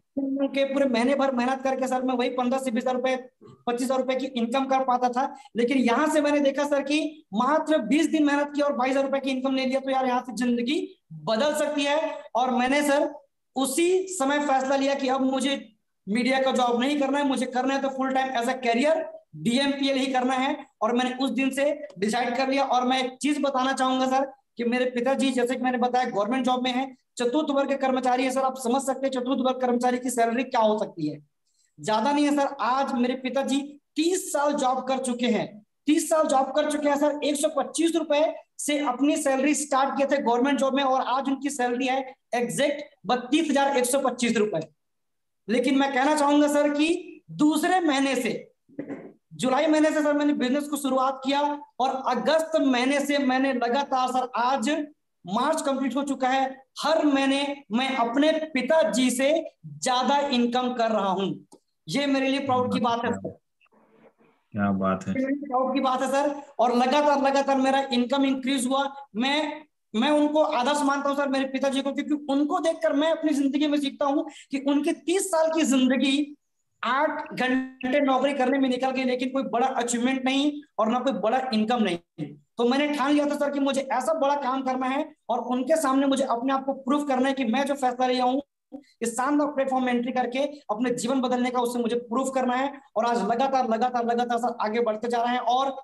के पूरे महीने भर मेहनत करके सर मैं वही 15 से 20 रुपए 25 रुपए की इनकम कर पाता था। लेकिन यहाँ से मैंने देखा सर कि मात्र 20 दिन मेहनत की और 22 रुपए की इनकम ले लिया, तो यार यहाँ से जिंदगी बदल सकती है। और मैंने सर उसी समय फैसला लिया कि अब मुझे मीडिया का जॉब नहीं करना है, मुझे करना है तो full time as a career DMPL ही करना है। और मैंने उस दिन से डिसाइड कर लिया। और मैं एक चीज बताना चाहूंगा सर कि मेरे पिताजी, जैसे कि मैंने बताया, गवर्नमेंट जॉब में है, चतुर्थ वर्ग के कर्मचारी है सर। आप समझ सकते हैं चतुर्थ वर्ग कर्मचारी की सैलरी क्या हो सकती है। ज्यादा नहीं है सर। आज मेरे पिताजी 30 साल जॉब कर चुके हैं, 30 साल जॉब कर चुके हैं सर। 125 रुपए से अपनी सैलरी स्टार्ट किए थे गवर्नमेंट जॉब में, और आज उनकी सैलरी है एग्जैक्ट 32,125 रुपए। लेकिन मैं कहना चाहूंगा सर कि दूसरे महीने से, जुलाई महीने से सर मैंने बिजनेस को शुरुआत किया, और अगस्त महीने से मैंने लगातार सर, आज मार्च कंप्लीट हो चुका है, हर महीने मैं अपने पिताजी से ज्यादा इनकम कर रहा हूं। ये मेरे लिए प्राउड की बात है सर। क्या बात है, प्राउड की बात है सर। और लगातार लगातार मेरा इनकम इंक्रीज हुआ। मैं उनको आदर्श मानता हूं सर, मेरे पिताजी को, क्योंकि उनको देखकर मैं अपनी जिंदगी में सीखता हूं कि उनकी 30 साल की जिंदगी 8 घंटे नौकरी करने में निकल गई, लेकिन कोई बड़ा अचीवमेंट नहीं और ना कोई बड़ा इनकम नहीं। तो मैंने ठान लिया था सर कि मुझे ऐसा बड़ा काम करना है, और उनके सामने मुझे अपने आप को प्रूव करना है कि मैं जो फैसला लिया हूं इस शानदार प्लेटफॉर्म में एंट्री करके अपने जीवन बदलने का, उससे मुझे प्रूव करना है। और आज लगातार लगातार लगातार सर आगे बढ़ते जा रहे हैं। और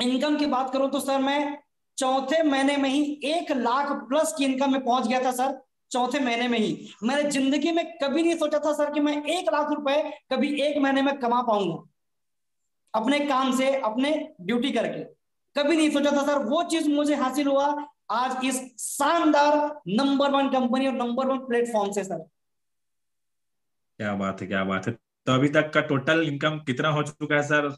इनकम की बात करूं तो सर मैं चौथे महीने में ही 1 लाख प्लस की इनकम में पहुंच गया था सर। चौथे महीने में ही। मैंने जिंदगी में कभी नहीं सोचा था सर कि मैं 1 लाख रुपए कभी एक महीने में कमा पाऊंगा अपने काम से, अपने ड्यूटी करके। कभी नहीं सोचा था सर। वो चीज मुझे हासिल हुआ आज इस शानदार नंबर 1 कंपनी और नंबर 1 प्लेटफॉर्म से सर। क्या बात है, क्या बात है। तो अभी तक का टोटल इनकम कितना हो चुका है सर?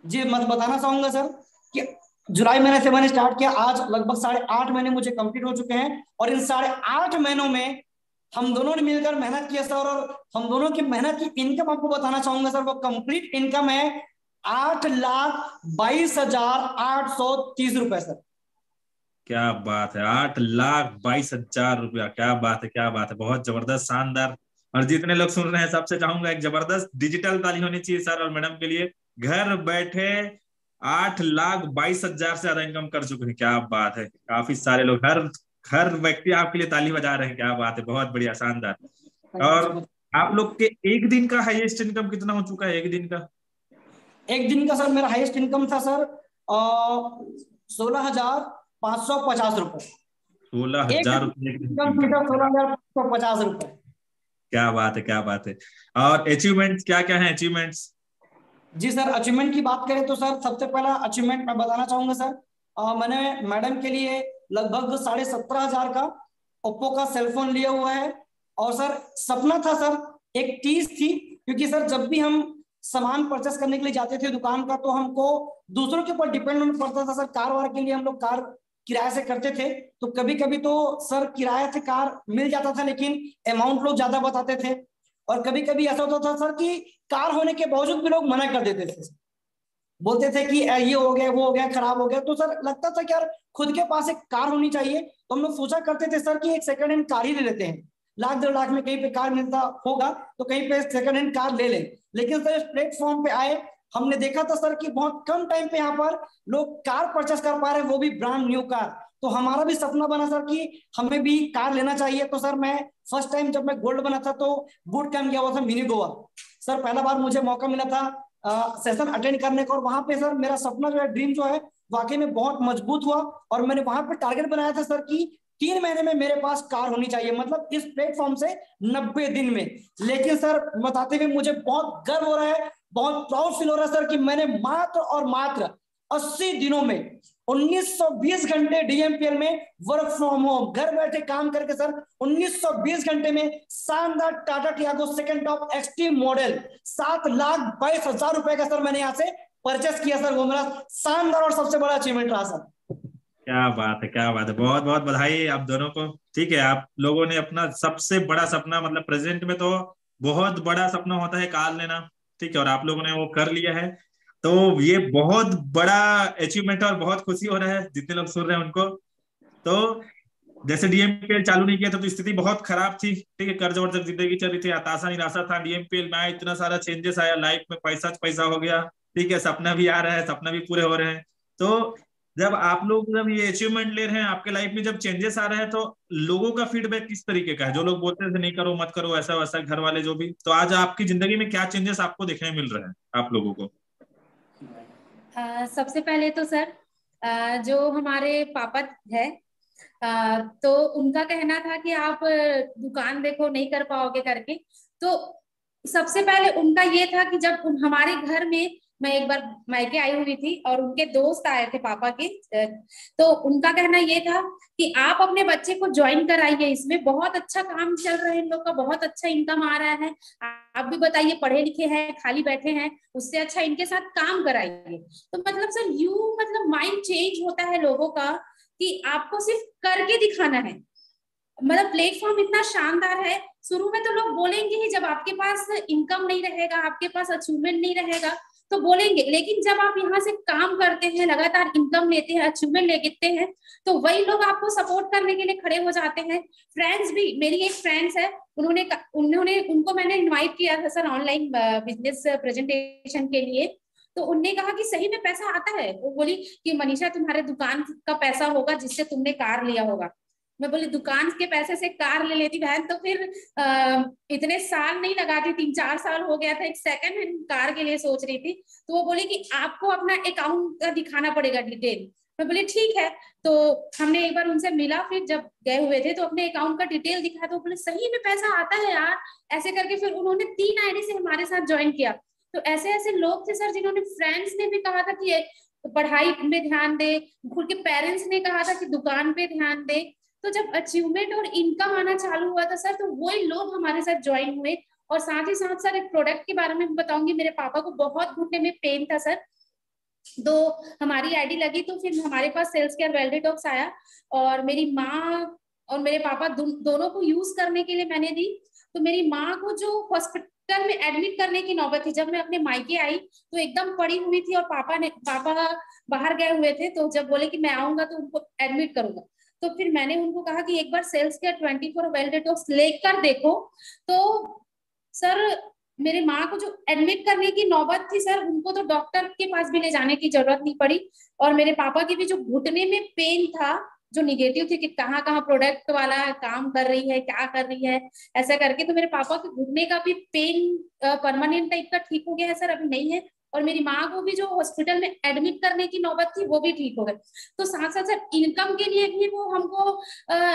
जी मैं बताना चाहूंगा सर कि जुलाई महीने से मैंने स्टार्ट किया, आज लगभग 8.5 महीने मुझे कंप्लीट हो चुके हैं। और इन 8.5 महीनों में हम दोनों ने मिलकर मेहनत किया सर, और हम दोनों की मेहनत की इनकम आपको बताना चाहूंगा सर। वो कंप्लीट इनकम है 8,22,830 रुपए सर। क्या बात है, 8,22,000 रुपया। क्या बात है, क्या बात है, बहुत जबरदस्त, शानदार। और जितने लोग सुन रहे हैं सबसे चाहूंगा एक जबरदस्त डिजिटल ताली होनी चाहिए सर और मैडम के लिए। घर बैठे 8,22,000 से ज्यादा इनकम कर चुके हैं। क्या बात है, काफी सारे लोग, हर हर व्यक्ति आपके लिए ताली बजा रहे हैं। क्या बात है, बहुत बढ़िया, शानदार। और आप लोग के एक दिन का हाईएस्ट इनकम कितना हो चुका है, एक दिन का? एक दिन का सर मेरा हाईएस्ट इनकम था सर 16,550 रुपए। 16,000 रुपये? 16,550 रुपए। क्या बात है, क्या बात है। और अचीवमेंट्स क्या क्या है, अचीवमेंट्स? जी सर, अचीवमेंट की बात करें तो सर सबसे पहला अचीवमेंट मैं बताना चाहूंगा सर। मैंने मैडम के लिए लगभग 17,500 का ओप्पो का सेलफोन लिया हुआ है। और सर सपना था सर, एक चीज थी, क्योंकि सर जब भी हम सामान परचेस करने के लिए जाते थे दुकान का, तो हमको दूसरों के ऊपर डिपेंड होना पड़ता था सर। कार वार के लिए हम लोग कार किराए से करते थे, तो कभी कभी तो सर किराए से कार मिल जाता था, लेकिन अमाउंट लोग ज्यादा बताते थे। और कभी कभी ऐसा होता था सर कि कार होने के बावजूद भी लोग मना कर देते थे, बोलते थे कि ये हो गया, वो हो गया, खराब हो गया। तो सर लगता था कि यार खुद के पास एक कार होनी चाहिए। तो हम लोग सोचा करते थे सर कि एक सेकंड हैंड कार ही ले लेते हैं, 1,00,000-1.5 लाख में कहीं पे कार मिलता होगा तो कहीं पे सेकंड हैंड कार ले लें। लेकिन सर इस प्लेटफॉर्म पे आए, हमने देखा था सर कि बहुत कम टाइम पे यहाँ पर लोग कार परचेस कर पा रहे हैं, वो भी ब्रांड न्यू कार। तो हमारा भी सपना बना सर कि हमें भी कार लेना चाहिए। तो सर मैं फर्स्ट टाइम जब मैं गोल्ड बना था तो बूट कैंप गया हुआ था मिनी गोवा। सर पहला बार मुझे मौका मिला था सेशन अटेंड करने का, और वहां पे सर मेरा सपना जो है, ड्रीम जो है, वाकई में बहुत मजबूत हुआ। और मैंने वहां पे टारगेट बनाया था सर कि 3 महीने में मेरे पास कार होनी चाहिए, मतलब इस प्लेटफॉर्म से 90 दिन में। लेकिन सर बताते हुए मुझे बहुत गर्व हो रहा है, बहुत प्राउड फील हो रहा है सर कि मैंने मात्र और मात्र 80 दिनों में 1920 घंटे डीएमपीएल में वर्क फ्रॉम होम घर बैठे काम करके सर 1920 घंटे में शानदार Tata Tiago second top extreme model 7,22,000 रुपए का सर मैंने यहाँ से परचेस किया सर। वो मेरा शानदार और सबसे बड़ा अचीवमेंट रहा सर। क्या बात है, क्या बात है, बहुत बहुत बधाई आप दोनों को। ठीक है, आप लोगों ने अपना सबसे बड़ा सपना, मतलब प्रेजेंट में तो बहुत बड़ा सपना होता है कार लेना, ठीक है, और आप लोगों ने वो कर लिया है। तो ये बहुत बड़ा अचीवमेंट है और बहुत खुशी हो रहा है जितने लोग सुन रहे हैं उनको। तो जैसे डीएमपीएल चालू नहीं किया था तो स्थिति बहुत खराब थी, ठीक है, कर्ज वर्ज जिंदगी चल रही थी, हताशा निराशा था। डीएमपीएल में आया, इतना सारा चेंजेस आया लाइफ में, पैसा पैसा हो गया, ठीक है, सपना भी आ रहा है, सपना भी पूरे हो रहे हैं। तो जब आप लोग जब ये अचीवमेंट ले रहे हैं, आपके लाइफ में जब चेंजेस आ रहे हैं, तो लोगों का फीडबैक किस तरीके का है? जो लोग बोलते थे नहीं करो मत करो ऐसा वैसा, घर वाले जो भी, तो आज आपकी जिंदगी में क्या चेंजेस आपको देखने मिल रहे हैं आप लोगों को? सबसे पहले तो सर जो हमारे पापा है, तो उनका कहना था कि आप दुकान देखो नहीं कर पाओगे करके। तो सबसे पहले उनका ये था कि जब हमारे घर में, मैं एक बार मायके आई हुई थी और उनके दोस्त आए थे पापा के, तो उनका कहना ये था कि आप अपने बच्चे को ज्वाइन कराइए, इसमें बहुत अच्छा काम चल रहा है, इन लोग का बहुत अच्छा इनकम आ रहा है, आप भी बताइए, पढ़े लिखे हैं खाली बैठे हैं, उससे अच्छा इनके साथ काम कराइए। तो मतलब सर यू मतलब माइंड चेंज होता है लोगों का कि आपको सिर्फ करके दिखाना है। मतलब प्लेटफॉर्म इतना शानदार है। शुरू में तो लोग बोलेंगे ही, जब आपके पास इनकम नहीं रहेगा, आपके पास अचीवमेंट नहीं रहेगा तो बोलेंगे, लेकिन जब आप यहाँ से काम करते हैं, लगातार इनकम लेते हैं, अचीवमेंट लेते हैं, तो वही लोग आपको सपोर्ट करने के लिए खड़े हो जाते हैं। फ्रेंड्स भी, मेरी एक फ्रेंड्स है, उनको मैंने इनवाइट किया था सर ऑनलाइन बिजनेस प्रेजेंटेशन के लिए। तो उनने कहा कि सही में पैसा आता है? वो बोली कि मनीषा तुम्हारे दुकान का पैसा होगा जिससे तुमने कार लिया होगा। मैं बोली दुकान के पैसे से कार ले लेती बहन तो फिर इतने साल नहीं लगाती, 3-4 साल हो गया था, एक सेकंड हैंड कार के लिए सोच रही थी। तो वो बोली कि आपको अपना अकाउंट दिखाना पड़ेगा डिटेल। मैं बोली ठीक है। तो हमने एक बार उनसे मिला, फिर जब गए हुए थे तो अपने अकाउंट का डिटेल दिखाया, तो बोले सही में पैसा आता है यार, ऐसे करके फिर उन्होंने 3 आईडी से हमारे साथ ज्वाइन किया। तो ऐसे ऐसे लोग थे सर जिन्होंने, फ्रेंड्स ने भी कहा था कि पढ़ाई में ध्यान दे, उनके पेरेंट्स ने कहा था कि दुकान पे ध्यान दे। तो जब अचीवमेंट और इनकम आना चालू हुआ था सर, तो वही लोग हमारे साथ ज्वाइन हुए। और साथ ही साथ सर एक प्रोडक्ट के बारे में बताऊंगी, मेरे पापा को बहुत घुटने में पेन था सर, तो हमारी आईडी लगी, तो फिर हमारे पास सेल्स केयर वेल डिटॉक्स आया और मेरी माँ और मेरे पापा दोनों को यूज करने के लिए मैंने दी। तो मेरी माँ को जो हॉस्पिटल में एडमिट करने की नौबत थी, जब मैं अपने मायके आई तो एकदम पड़ी हुई थी और पापा बाहर गए हुए थे, तो जब बोले कि मैं आऊंगा तो उनको एडमिट करूंगा, तो फिर मैंने उनको कहा कि एक बार सेल्स केयर 24 वेल डिटॉक्स लेकर देखो। तो सर मेरे माँ को जो एडमिट करने की नौबत थी सर, उनको तो डॉक्टर के पास भी ले जाने की जरूरत नहीं पड़ी। और मेरे पापा की भी जो घुटने में पेन था, जो निगेटिव थी कि कहाँ कहाँ प्रोडक्ट वाला काम कर रही है, क्या कर रही है, ऐसा करके, तो मेरे पापा के घुटने का भी पेन परमानेंट टाइप का ठीक हो गया है सर, अभी नहीं है। और मेरी माँ को भी जो हॉस्पिटल में एडमिट करने की नौबत थी वो भी ठीक हो गई। तो साथ साथ सर इनकम के लिए भी वो हमको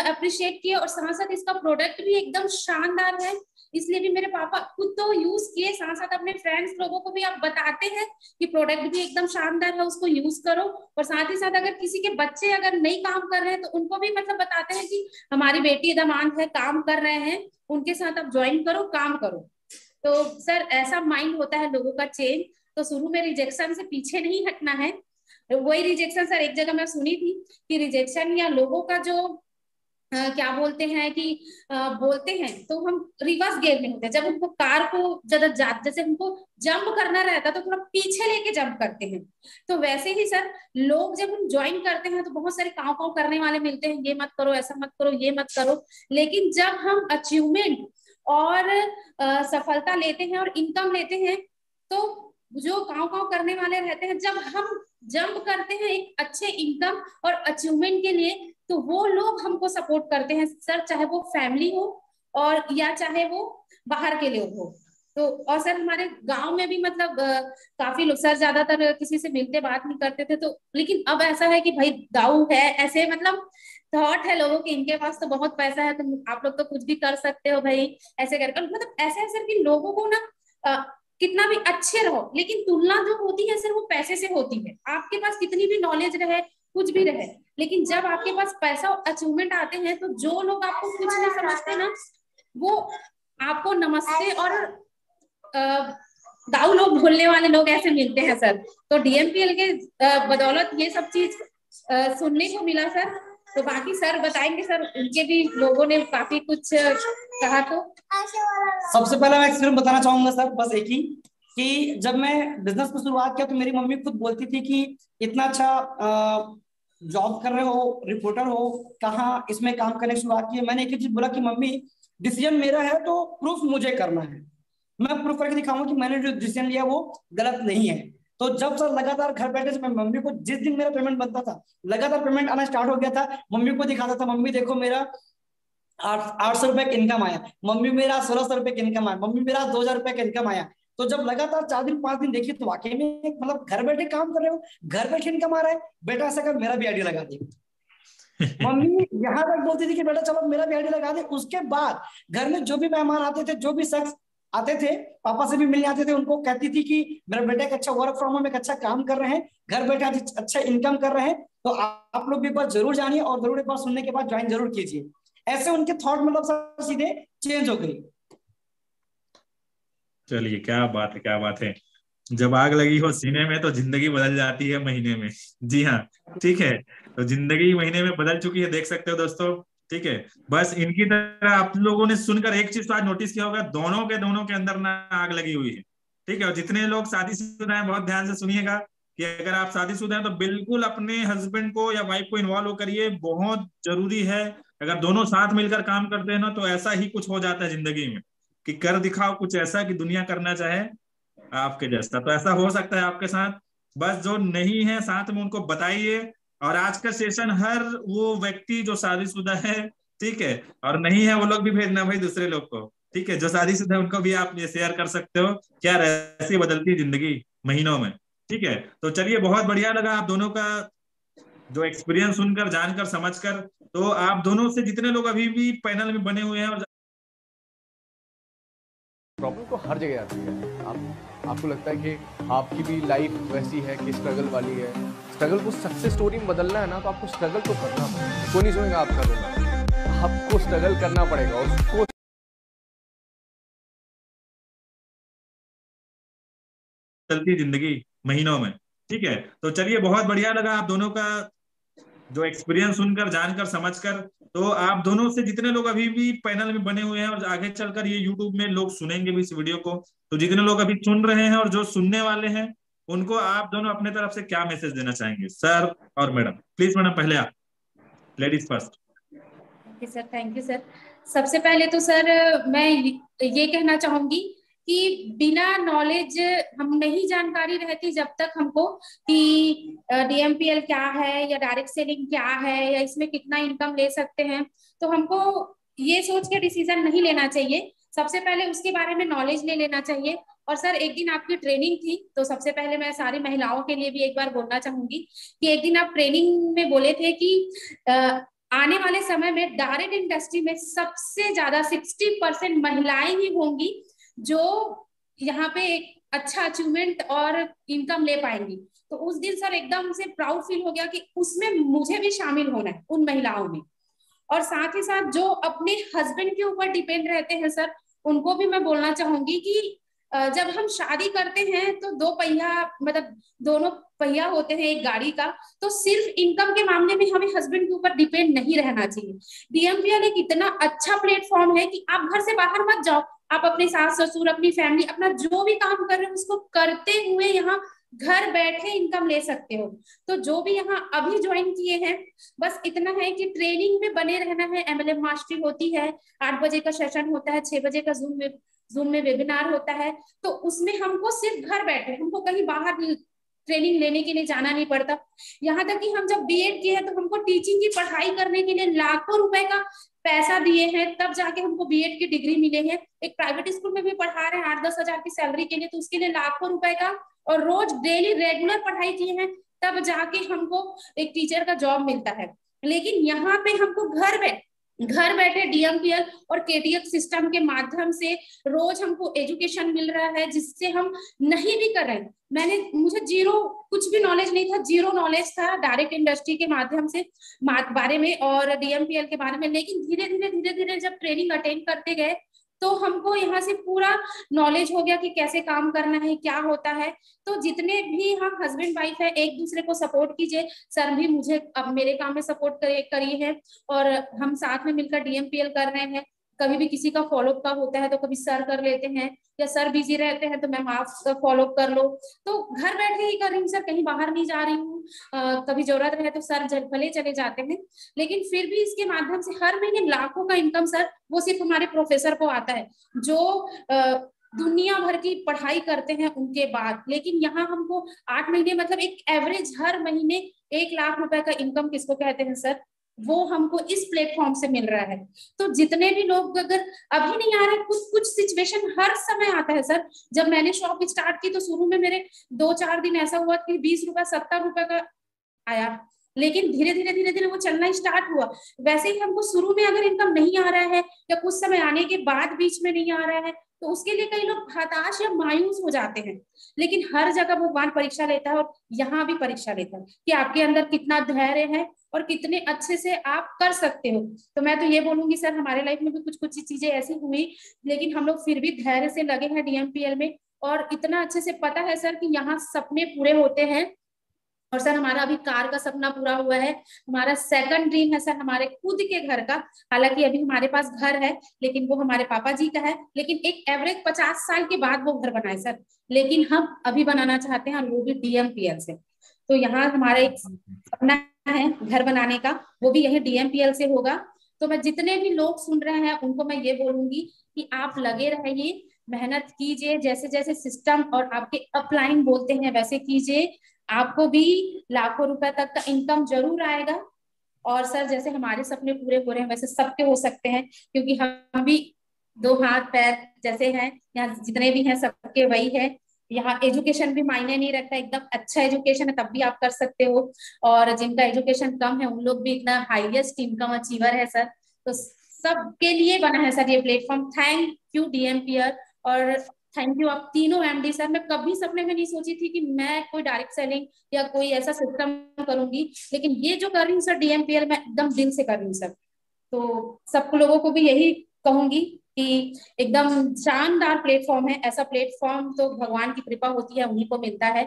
अप्रिशिएट किए, और साथ साथ इसका प्रोडक्ट भी एकदम शानदार है, इसलिए भी मेरे पापा खुद तो यूज किए, साथ साथ अपने फ्रेंड्स लोगों को भी आप बताते हैं कि प्रोडक्ट भी एकदम शानदार है, उसको यूज करो। और साथ ही साथ अगर किसी के बच्चे अगर नहीं काम कर रहे हैं तो उनको भी मतलब बताते हैं कि हमारी बेटी दामाद है, काम कर रहे हैं, उनके साथ आप ज्वाइन करो, काम करो। तो सर ऐसा माइंड होता है लोगों का चेंज। तो शुरू में रिजेक्शन से पीछे नहीं हटना है। वही रिजेक्शन सर एक जगह मैं सुनी थी कि रिजेक्शन या लोगों का जो क्या बोलते हैं कि बोलते हैं तो हम रिवर्स गियर में होते हैं, जब उनको कार को ज्यादा जैसे उनको जंप करना रहता है तो थोड़ा पीछे लेके जंप करते हैं। तो वैसे ही सर लोग जब हम ज्वाइन करते हैं तो बहुत सारे काव काव करने वाले मिलते हैं, ये मत करो, ऐसा मत करो, ये मत करो। लेकिन जब हम अचीवमेंट और सफलता लेते हैं और इनकम लेते हैं, तो जो काव काव करने वाले रहते हैं, जब हम जंप करते हैं एक अच्छे इनकम और अचीवमेंट के लिए, तो वो लोग हमको सपोर्ट करते हैं सर, चाहे वो फैमिली हो और या चाहे वो बाहर के लोग हो। तो और सर हमारे गांव में भी मतलब काफी लोग सर ज्यादातर किसी से मिलते बात नहीं करते थे, तो लेकिन अब ऐसा है कि भाई दाऊ है, ऐसे मतलब थॉट है लोगों के, इनके पास तो बहुत पैसा है, तो आप लोग तो कुछ भी कर सकते हो भाई, ऐसे करके मतलब ऐसे ऐसे कि लोगों को ना कितना भी अच्छे रहो, लेकिन तुलना जो होती है सर वो पैसे से होती है। आपके पास कितनी भी नॉलेज रहे, कुछ भी रहे, लेकिन जब आपके पास पैसा और अचीवमेंट आते हैं तो जो लोग आपको कुछ नहीं समझते ना, वो आपको नमस्ते और दाऊ लोग बोलने वाले लोग ऐसे मिलते हैं सर। तो डीएमपीएल के बदौलत ये सब चीज सुनने को मिला सर। तो बाकी सर बताएंगे सर, उनके भी लोगों ने काफी कुछ कहा। तो सबसे पहले मैं एक्सपीरियंस बताना चाहूंगा सर, बस एक ही, कि जब मैं बिजनेस को शुरुआत किया तो मेरी मम्मी खुद बोलती थी कि इतना अच्छा जॉब कर रहे हो, रिपोर्टर हो, कहाँ इसमें काम करने की शुरुआत की है? मैंने एक ही चीज बोला कि मम्मी डिसीजन मेरा है तो प्रूफ मुझे करना है, मैं प्रूफ करके दिखाऊंगा कि मैंने जो डिसीजन लिया वो गलत नहीं है। तो जब सर लगातार घर बैठे से मैं मम्मी को, जिस दिन मेरा पेमेंट बनता था लगातार पेमेंट आना स्टार्ट हो गया था, मम्मी को दिखाता था, मम्मी देखो मेरा 800 रुपए का इनकम आया, मम्मी मेरा 1600 रुपए का इनकम आया, मम्मी मेरा 2000 रुपए का इनकम आया। तो जब लगातार 4 दिन 5 दिन देखिए तो वाकई में मतलब घर बैठे काम कर रहे हो, घर बैठे इनकम आ रहा है, बेटा ऐसा कर मेरा भी आईडी लगा दे। मम्मी यहाँ तक बोलती थी कि बेटा चलो मेरा भी आईडी लगा दे। उसके बाद घर में जो भी मेहमान आते थे, जो भी शख्स आते थे, पापा से भी मिलने आते थे, उनको कहती थी कि मेरा बेटा एक अच्छा वर्क फ्रॉम होम, एक अच्छा काम कर रहे हैं, घर बैठे अच्छा इनकम कर रहे हैं, तो आप लोग भी एक बार जरूर जानिए और जरूर एक बार सुनने के बाद ज्वाइन जरूर कीजिए। ऐसे उनके थॉट मतलब सर सीधे चेंज हो गई। चलिए, क्या बात है, क्या बात है। जब आग लगी हो सीने में तो जिंदगी बदल जाती है महीने में। जी हाँ, ठीक है। तो जिंदगी महीने में बदल चुकी है, देख सकते हो दोस्तों। ठीक है, बस इनकी तरह आप लोगों ने सुनकर एक चीज तो आज नोटिस किया होगा, दोनों के अंदर ना आग लगी हुई है। ठीक है, और जितने लोग शादीशुदा हैं बहुत ध्यान से सुनिएगा कि अगर आप शादीशुदा हैं तो बिल्कुल अपने हस्बैंड को या वाइफ को इन्वॉल्व करिए, बहुत जरूरी है। अगर दोनों साथ मिलकर काम करते हैं ना तो ऐसा ही कुछ हो जाता है जिंदगी में कि कर दिखाओ कुछ ऐसा कि दुनिया करना चाहे आपके जैसा। तो ऐसा हो सकता है आपके साथ। बस जो नहीं है साथ में उनको बताइए। और आज का सेशन हर वो व्यक्ति जो शादीशुदा है, ठीक है, और नहीं है वो लोग भी भेजना भाई दूसरे लोग को। ठीक है, जो शादीशुदा है उनको भी आप ये शेयर कर सकते हो, क्या ऐसी बदलती जिंदगी महीनों में। ठीक है, तो चलिए, बहुत बढ़िया लगा आप दोनों का जो एक्सपीरियंस सुनकर, जानकर, समझकर। तो आप दोनों से जितने लोग अभी भी पैनल में बने हुए हैं और प्रॉब्लम तो हर जगह आती है। आपको लगता है कि आपकी भी लाइफ वैसी है कि स्ट्रगल वाली है, स्ट्रगल को सक्सेस स्टोरी में बदलना है ना, तो आपको स्ट्रगल तो करना पड़ेगा। कोई नहीं सुनेगा आपका रोना, आपको स्ट्रगल करना पड़ेगा उसको। चलती जिंदगी महीनों में। ठीक है, तो चलिए, बहुत बढ़िया लगा आप दोनों का जो एक्सपीरियंस सुनकर, जानकर, समझकर। तो आप दोनों से जितने लोग अभी भी पैनल में बने हुए हैं और आगे चलकर ये यूट्यूब में लोग सुनेंगे भी इस वीडियो को, तो जितने लोग अभी सुन रहे हैं और जो सुनने वाले हैं, उनको आप दोनों अपने तरफ से क्या मैसेज देना चाहेंगे, सर और मैडम? प्लीज मैडम, पहले आप, ladies first. Sir thank you sir. सबसे पहले तो सर मैं ये कहना चाहूंगी कि बिना नॉलेज, हम नहीं जानकारी रहती जब तक हमको कि डीएमपीएल क्या है या डायरेक्ट सेलिंग क्या है या इसमें कितना इनकम ले सकते हैं, तो हमको ये सोच के डिसीजन नहीं लेना चाहिए। सबसे पहले उसके बारे में नॉलेज ले लेना चाहिए। और सर एक दिन आपकी ट्रेनिंग थी, तो सबसे पहले मैं सारी महिलाओं के लिए भी एक बार बोलना चाहूंगी कि एक दिन आप ट्रेनिंग में बोले थे कि आने वाले समय में डायरेक्ट इंडस्ट्री में सबसे ज्यादा 60% महिलाएं ही होंगी जो यहाँ पे एक अच्छा अचीवमेंट और इनकम ले पाएंगी। तो उस दिन सर एकदम से प्राउड फील हो गया कि उसमें मुझे भी शामिल होना है उन महिलाओं में। और साथ ही साथ जो अपने हस्बैंड के ऊपर डिपेंड रहते हैं सर, उनको भी मैं बोलना चाहूंगी कि जब हम शादी करते हैं तो दो पहिया, मतलब दोनों पहिया होते हैं एक गाड़ी का, तो सिर्फ इनकम के मामले में हमें हस्बैंड के ऊपर डिपेंड नहीं रहना चाहिए। डीएमपीएल एक इतना अच्छा प्लेटफॉर्म है कि आप घर से बाहर मत जाओ, आप अपने सास ससुर, अपनी फैमिली, अपना जो भी काम कर रहे हो उसको करते हुए यहाँ घर बैठे इनकम ले सकते हो। तो जो भी यहाँ अभी ज्वाइन किए हैं, बस इतना है कि ट्रेनिंग में बने रहना है। एमएलएम मास्टरी होती है, 8 बजे का सेशन होता है, 6 बजे का जूम में वेबिनार होता है। तो उसमें हमको सिर्फ घर बैठे, हमको कहीं बाहर ट्रेनिंग लेने के लिए जाना नहीं पड़ता। यहाँ तक कि हम जब बीएड किए हैं तो हमको टीचिंग की पढ़ाई करने के लिए लाखों रुपए का पैसा दिए हैं, तब जाके हमको बीएड की डिग्री मिले हैं। एक प्राइवेट स्कूल में भी पढ़ा रहे हैं 8-10 हजार की सैलरी के लिए, तो उसके लिए लाखों रुपए का, और रोज डेली रेगुलर पढ़ाई किए हैं, तब जाके हमको एक टीचर का जॉब मिलता है। लेकिन यहाँ पे हमको घर बैठे डीएमपीएल और केटीएक्स सिस्टम के माध्यम से रोज हमको एजुकेशन मिल रहा है, जिससे हम नहीं भी कर रहे। मुझे जीरो, कुछ भी नॉलेज नहीं था, जीरो नॉलेज था डायरेक्ट इंडस्ट्री के माध्यम से बारे में और डीएमपीएल के बारे में। लेकिन धीरे धीरे जब ट्रेनिंग अटेंड करते गए तो हमको यहाँ से पूरा नॉलेज हो गया कि कैसे काम करना है, क्या होता है। तो जितने भी हम हस्बैंड वाइफ है, एक दूसरे को सपोर्ट कीजिए। सर भी मुझे अब मेरे काम में सपोर्ट करिए है, और हम साथ में मिलकर डीएमपीएल कर रहे हैं। कभी भी किसी का फॉलोअप का होता है तो कभी सर कर लेते हैं, या सर बिजी रहते हैं तो मैम आप फॉलोअप कर लो। तो घर बैठे ही कर रही हूँ सर, कहीं बाहर नहीं जा रही हूँ। कभी जरूरत रहे तो सर भले चले जाते हैं, लेकिन फिर भी इसके माध्यम से हर महीने लाखों का इनकम सर वो सिर्फ हमारे प्रोफेसर को आता है, जो दुनिया भर की पढ़ाई करते हैं उनके बाद। लेकिन यहाँ हमको 8 महीने मतलब एक एवरेज हर महीने 1 लाख रुपए का इनकम किसको कहते हैं सर, वो हमको इस प्लेटफॉर्म से मिल रहा है। तो जितने भी लोग अगर अभी नहीं आ रहे, कुछ कुछ सिचुएशन हर समय आता है सर। जब मैंने शॉप स्टार्ट की तो शुरू में मेरे 2-4 दिन ऐसा हुआ कि 20 रुपए 70 रुपए का आया, लेकिन धीरे धीरे धीरे धीरे वो चलना स्टार्ट हुआ। वैसे ही हमको शुरू में अगर इनकम नहीं आ रहा है या कुछ समय आने के बाद बीच में नहीं आ रहा है तो उसके लिए कई लोग हताश या मायूस हो जाते हैं। लेकिन हर जगह भगवान परीक्षा लेता है, और यहाँ भी परीक्षा लेता है कि आपके अंदर कितना धैर्य है और कितने अच्छे से आप कर सकते हो। तो मैं तो ये बोलूंगी सर, हमारे लाइफ में भी कुछ कुछ चीजें ऐसी हुई, लेकिन हम लोग फिर भी धैर्य से लगे हैं DMPL में, और इतना अच्छे से पता है सर कि यहाँ सपने पूरे होते हैं। और सर हमारा अभी कार का सपना पूरा हुआ है, हमारा सेकंड ड्रीम है सर हमारे खुद के घर का। हालांकि अभी हमारे पास घर है लेकिन वो हमारे पापा जी का है, लेकिन एक एवरेज 50 साल के बाद वो घर बनाए सर, लेकिन हम अभी बनाना चाहते हैं, और वो भी DMPL से। तो यहाँ हमारा एक सपना है घर बनाने का, वो भी यही DMPL से होगा। तो मैं जितने भी लोग सुन रहे हैं उनको मैं ये बोलूंगी कि आप लगे रहिए, मेहनत कीजिए, जैसे जैसे सिस्टम और आपके अपलाइन बोलते हैं वैसे कीजिए, आपको भी लाखों रुपए तक का इनकम जरूर आएगा। और सर जैसे हमारे सपने पूरे हो रहे हैं वैसे सबके हो सकते हैं, क्योंकि हम भी 2 हाथ पैर जैसे हैं, यहाँ जितने भी हैं सबके वही है। यहाँ एजुकेशन भी मायने नहीं रखता, एकदम अच्छा एजुकेशन है तब भी आप कर सकते हो, और जिनका एजुकेशन कम है उन लोग भी इतना हाईएस्ट इनकम अचीवर है सर। तो सबके लिए बना है सर ये प्लेटफॉर्म। थैंक यू DMPL, और थैंक यू आप तीनों MD सर। मैं कभी सपने में नहीं सोची थी कि मैं कोई डायरेक्ट सेलिंग या कोई ऐसा सिस्टम करूंगी, लेकिन ये जो कर रही हूँ सर DMPL में एकदम दिल से कर रही हूँ सर। तो सब लोगों को भी यही कहूंगी कि एकदम शानदार प्लेटफॉर्म है, ऐसा प्लेटफॉर्म तो भगवान की कृपा होती है, उन्हीं को मिलता है।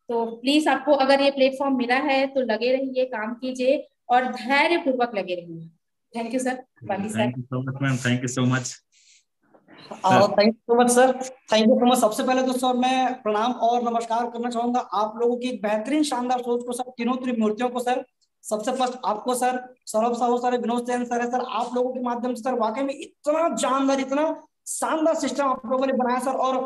तो प्लीज आपको अगर ये प्लेटफॉर्म मिला है तो लगे रहिए, काम कीजिए और धैर्य पूर्वक लगे रहिए। Thank you sir. बाकी sir thank you so much ma'am, thank you so much. Thank you so much sir, thank you so much. सबसे पहले तो सर मैं प्रणाम और नमस्कार करना चाहूंगा आप लोगों की एक बेहतरीन शानदार सोच को सर, तीनों त्रिमूर्तियों को सर। सबसे फर्स्ट आपको sir, Saurabh Sahu sir, Vinod Jain sir है सर, आप लोगों के माध्यम से सर वाकई में इतना जानदार, इतना शानदार सिस्टम आप लोगों ने बनाया सर। और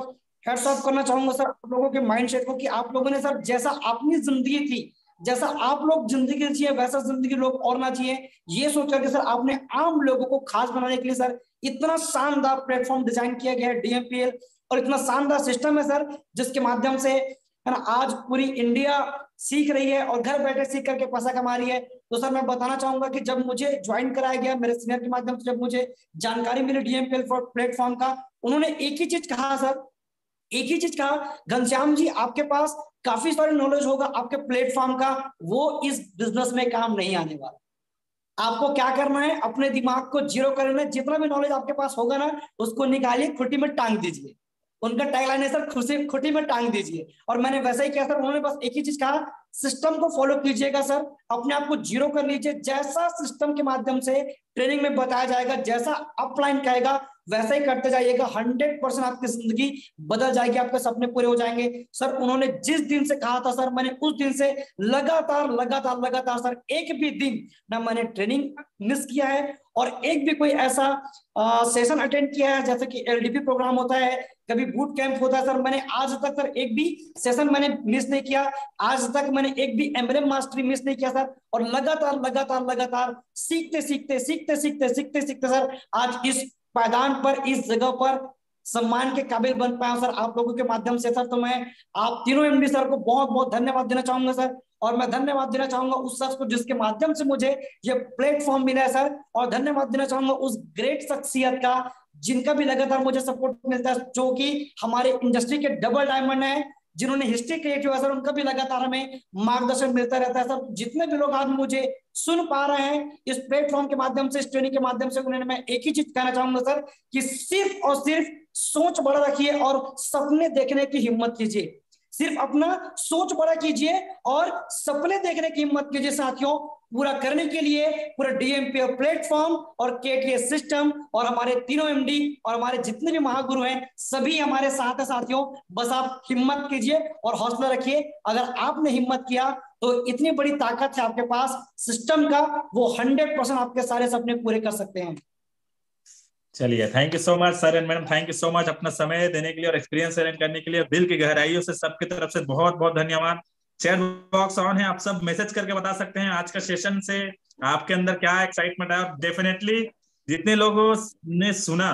हेड्स ऑफ करना चाहूंगा सर आप लोगों के माइंडसेट को, कि आप लोगों ने सर जैसा अपनी जिंदगी थी, जैसा आप लोग जिंदगी जिए वैसा जिंदगी लोग और ना जिए, ये सोच करके सर आपने आम लोगों को खास बनाने के लिए सर इतना शानदार प्लेटफॉर्म डिजाइन किया गया है DMPL, और इतना शानदार सिस्टम है सर जिसके माध्यम से है ना आज पूरी इंडिया सीख रही है और घर बैठे सीख करके पैसा कमा रही है। तो सर मैं बताना चाहूंगा कि जब मुझे ज्वाइन कराया गया मेरे सीनियर के माध्यम से, जब मुझे जानकारी मिली DMPL प्लेटफॉर्म का, उन्होंने एक ही चीज कहा सर, एक ही चीज कहा, घनश्याम जी आपके पास काफी सारी नॉलेज होगा आपके प्लेटफॉर्म का, वो इस बिजनेस में काम नहीं आने वाला। आपको क्या करना है, अपने दिमाग को जीरो करना है, जितना भी नॉलेज आपके पास होगा ना उसको निकालिए, खुटी में टांग दीजिए। उनका टैगलाइन है सर, खुटी में टांग दीजिए। और मैंने वैसा ही किया सर, उन्होंने बस एक ही चीज कहा, सिस्टम को फॉलो कीजिएगा सर, अपने आप को जीरो कर लीजिए, जैसा सिस्टम के माध्यम से ट्रेनिंग में बताया जाएगा, जैसा अपलाइन कहेगा वैसा ही करते जाइएगा, 100% आपकी जिंदगी बदल जाएगी, आपके सपने पूरे हो जाएंगे। सर उन्होंने जिस दिन से कहा था सर, मैंने उस दिन से लगातार लगातार लगातार सर एक भी दिन ना मैंने ट्रेनिंग मिस किया है, और एक भी कोई ऐसा सेशन अटेंड किया है, जैसे कि LDP प्रोग्राम होता है, कभी बूट कैंप होता है सर, मैंने आज तक सर एक भी सेशन मैंने मिस नहीं किया, आज तक मैंने एक भी MLM मास्टरी मिस नहीं किया सर। और लगातार लगातार लगातार सीखते सीखते सीखते सीखते सीखते सीखते सर आज इस पायदान पर, इस जगह पर सम्मान के काबिल बन पाया सर आप लोगों के माध्यम से सर। तो मैं आप तीनों MD सर को बहुत बहुत धन्यवाद देना चाहूंगा सर, और मैं धन्यवाद देना चाहूंगा उस शख्स को जिसके माध्यम से मुझे ये प्लेटफॉर्म मिला है सर, और धन्यवाद देना चाहूंगा उस ग्रेट शख्सियत का जिनका भी लगातार मुझे सपोर्ट मिलता है, जो कि हमारे इंडस्ट्री के डबल डायमंड है, जिन्होंने हिस्ट्री क्रिएट किया सर, उनका भी लगातार हमें मार्गदर्शन मिलता रहता है सर। जितने भी लोग आज मुझे सुन पा रहे हैं इस प्लेटफॉर्म के माध्यम से, इस ट्रेनिंग के माध्यम से, उन्हें मैं एक ही चीज कहना चाहूंगा सर, कि सिर्फ और सिर्फ सोच बड़ा रखिए और सपने देखने की हिम्मत कीजिए। सिर्फ अपना सोच बड़ा कीजिए और सपने देखने की हिम्मत कीजिए साथियों। पूरा करने के लिए पूरा डीएमपीएल प्लेटफॉर्म और केटीएस सिस्टम और हमारे तीनों एमडी और हमारे जितने भी महागुरु हैं सभी हमारे साथ हैं साथियों। बस आप हिम्मत कीजिए और हौसला रखिए। अगर आपने हिम्मत किया तो इतनी बड़ी ताकत है आपके पास सिस्टम का, वो 100% आपके सारे सपने पूरे कर सकते हैं। चलिए, thank you so much sir and madam, thank you so much अपना समय देने के लिए और एक्सपीरियंस शेयर करने के लिए। दिल की गहराइयों से सबकी तरफ से बहुत बहुत धन्यवाद। चैट बॉक्स ऑन है, आप सब मैसेज करके बता सकते हैं आज का सेशन से आपके अंदर क्या एक्साइटमेंट है। और डेफिनेटली जितने लोगों ने सुना,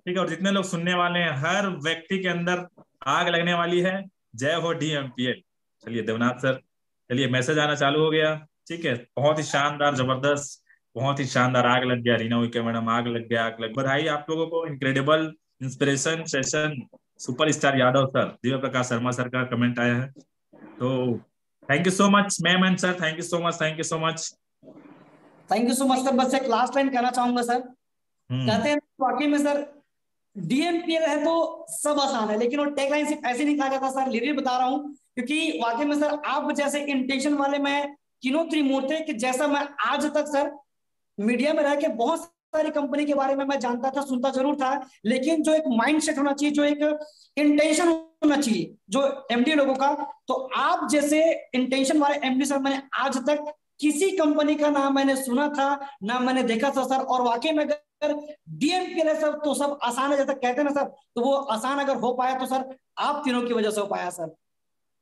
ठीक है, और जितने लोग सुनने वाले हैं, हर व्यक्ति के अंदर आग लगने वाली है। जय हो डीएमपीएल। चलिए देवनाथ सर, चलिए मैसेज आना चालू हो गया। ठीक है, बहुत ही शानदार, जबरदस्त, बहुत ही शानदार। आग लग गया रीना उइके मैडम, आग लग गया, आग लग। बधाई आप लोगों को, incredible inspiration session. Superstar Yadav sir, Divya Prakash Sharma sir का कमेंट आया है। तो thank you so much ma'am and sir, thank you so much, thank you so much, thank you so much sir. बस एक लास्ट लाइन कहना चाहूंगा सर। कहते हैं वाकई में सर डीएमपीएल है तो सब आसान है, लेकिन वो टैगलाइन सिर्फ ऐसे नहीं कहा जाता सर, लिटरली बता रहा हूँ। क्योंकि वाकई में सर आप जैसे इंटेंशन वाले मैं तीनों त्रिमूर्ति कि जैसा मैं आज तक सर मीडिया में रह के बहुत सारी कंपनी के बारे में मैं जानता था, सुनता जरूर था, लेकिन जो एक माइंडसेट होना चाहिए, जो एक इंटेंशन होना चाहिए जो एमडी लोगों का, तो आप जैसे इंटेंशन वाले एमडी सर मैंने आज तक किसी कंपनी का नाम मैंने सुना था ना मैंने देखा था सर। और वाकई में अगर डीएमपीएल है सर तो सब आसान है, जैसा कहते हैं ना सर, तो वो आसान अगर हो पाया तो सर आप तीनों की वजह से हो पाया सर।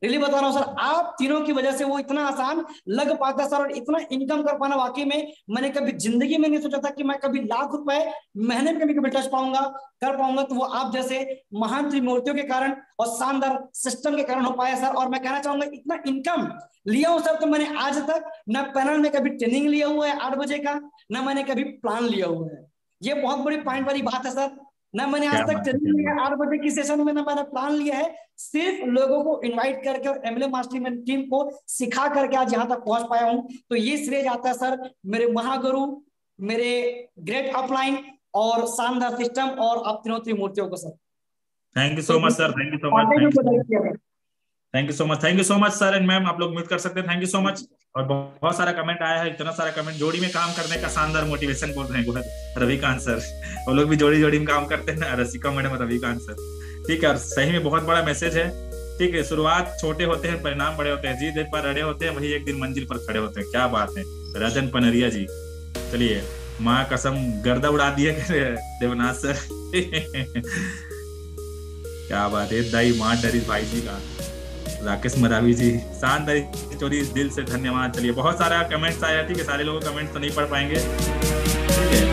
रियली बता रहा हूँ सर, आप तीनों की वजह से वो इतना आसान लग पाता सर। और इतना इनकम कर पाना वाकई में मैंने कभी जिंदगी में नहीं सोचा था कि मैं कभी लाख रुपए महीने में कभी टच पाऊंगा, कर पाऊंगा। तो वो आप जैसे महान त्रिमूर्तियों के कारण और शानदार सिस्टम के कारण हो पाया सर। और मैं कहना चाहूंगा इतना इनकम लिया हूं सर तो मैंने आज तक ना पैनल में कभी ट्रेनिंग लिया हुआ है 8 बजे का, ना मैंने कभी प्लान लिया हुआ है। ये बहुत बड़ी पॉइंट वाली बात है सर। ना मैंने आज तक ट्रेनिंग लिया 8 बजे की सेशन में, ना मैंने प्लान लिया है। सिर्फ लोगों को इनवाइट करके और एमएलए मास्टरमाइंड टीम को सिखा करके आज यहाँ तक पहुंच पाया हूँ। तो ये श्रेय जाता है सर मेरे महागुरु, मेरे ग्रेट अपलाइन और शानदार सिस्टम और आप तीनों त्रिमूर्तियों को sir. Thank you so much sir, thank you so much, thank you so much, thank you so much sir and ma'am. आप लोग म्यूट कर सकते हैं, थैंक यू सो मच। और बहुत सारा कमेंट आया है, इतना सारा कमेंट। जोड़ी में काम करने का शानदार मोटिवेशन बोल रहे हैं रविकांत सर, वो लोग भी जोड़ी जोड़ी में काम करते हैं ना, रसिका मैडम, रविकांत सर। ठीक है, और सही में बहुत बड़ा मैसेज है। ठीक है, शुरुआत छोटे होते हैं, परिणाम बड़े होते हैं। जी देख पर अड़े होते हैं, वही एक दिन मंजिल पर खड़े होते हैं। क्या बात है रजन पनरिया जी। चलिए, माँ कसम गर्दा उड़ा दिए देवनाथ सर। क्या बात है, दाई माँ डरी भाई जी का, राकेश मरावी जी, शानदार स्टोरी, दिल से धन्यवाद। चलिए, बहुत सारा कमेंट्स आया। ठीक है, सारे लोगों कमेंट्स तो नहीं पढ़ पाएंगे। ठीक है,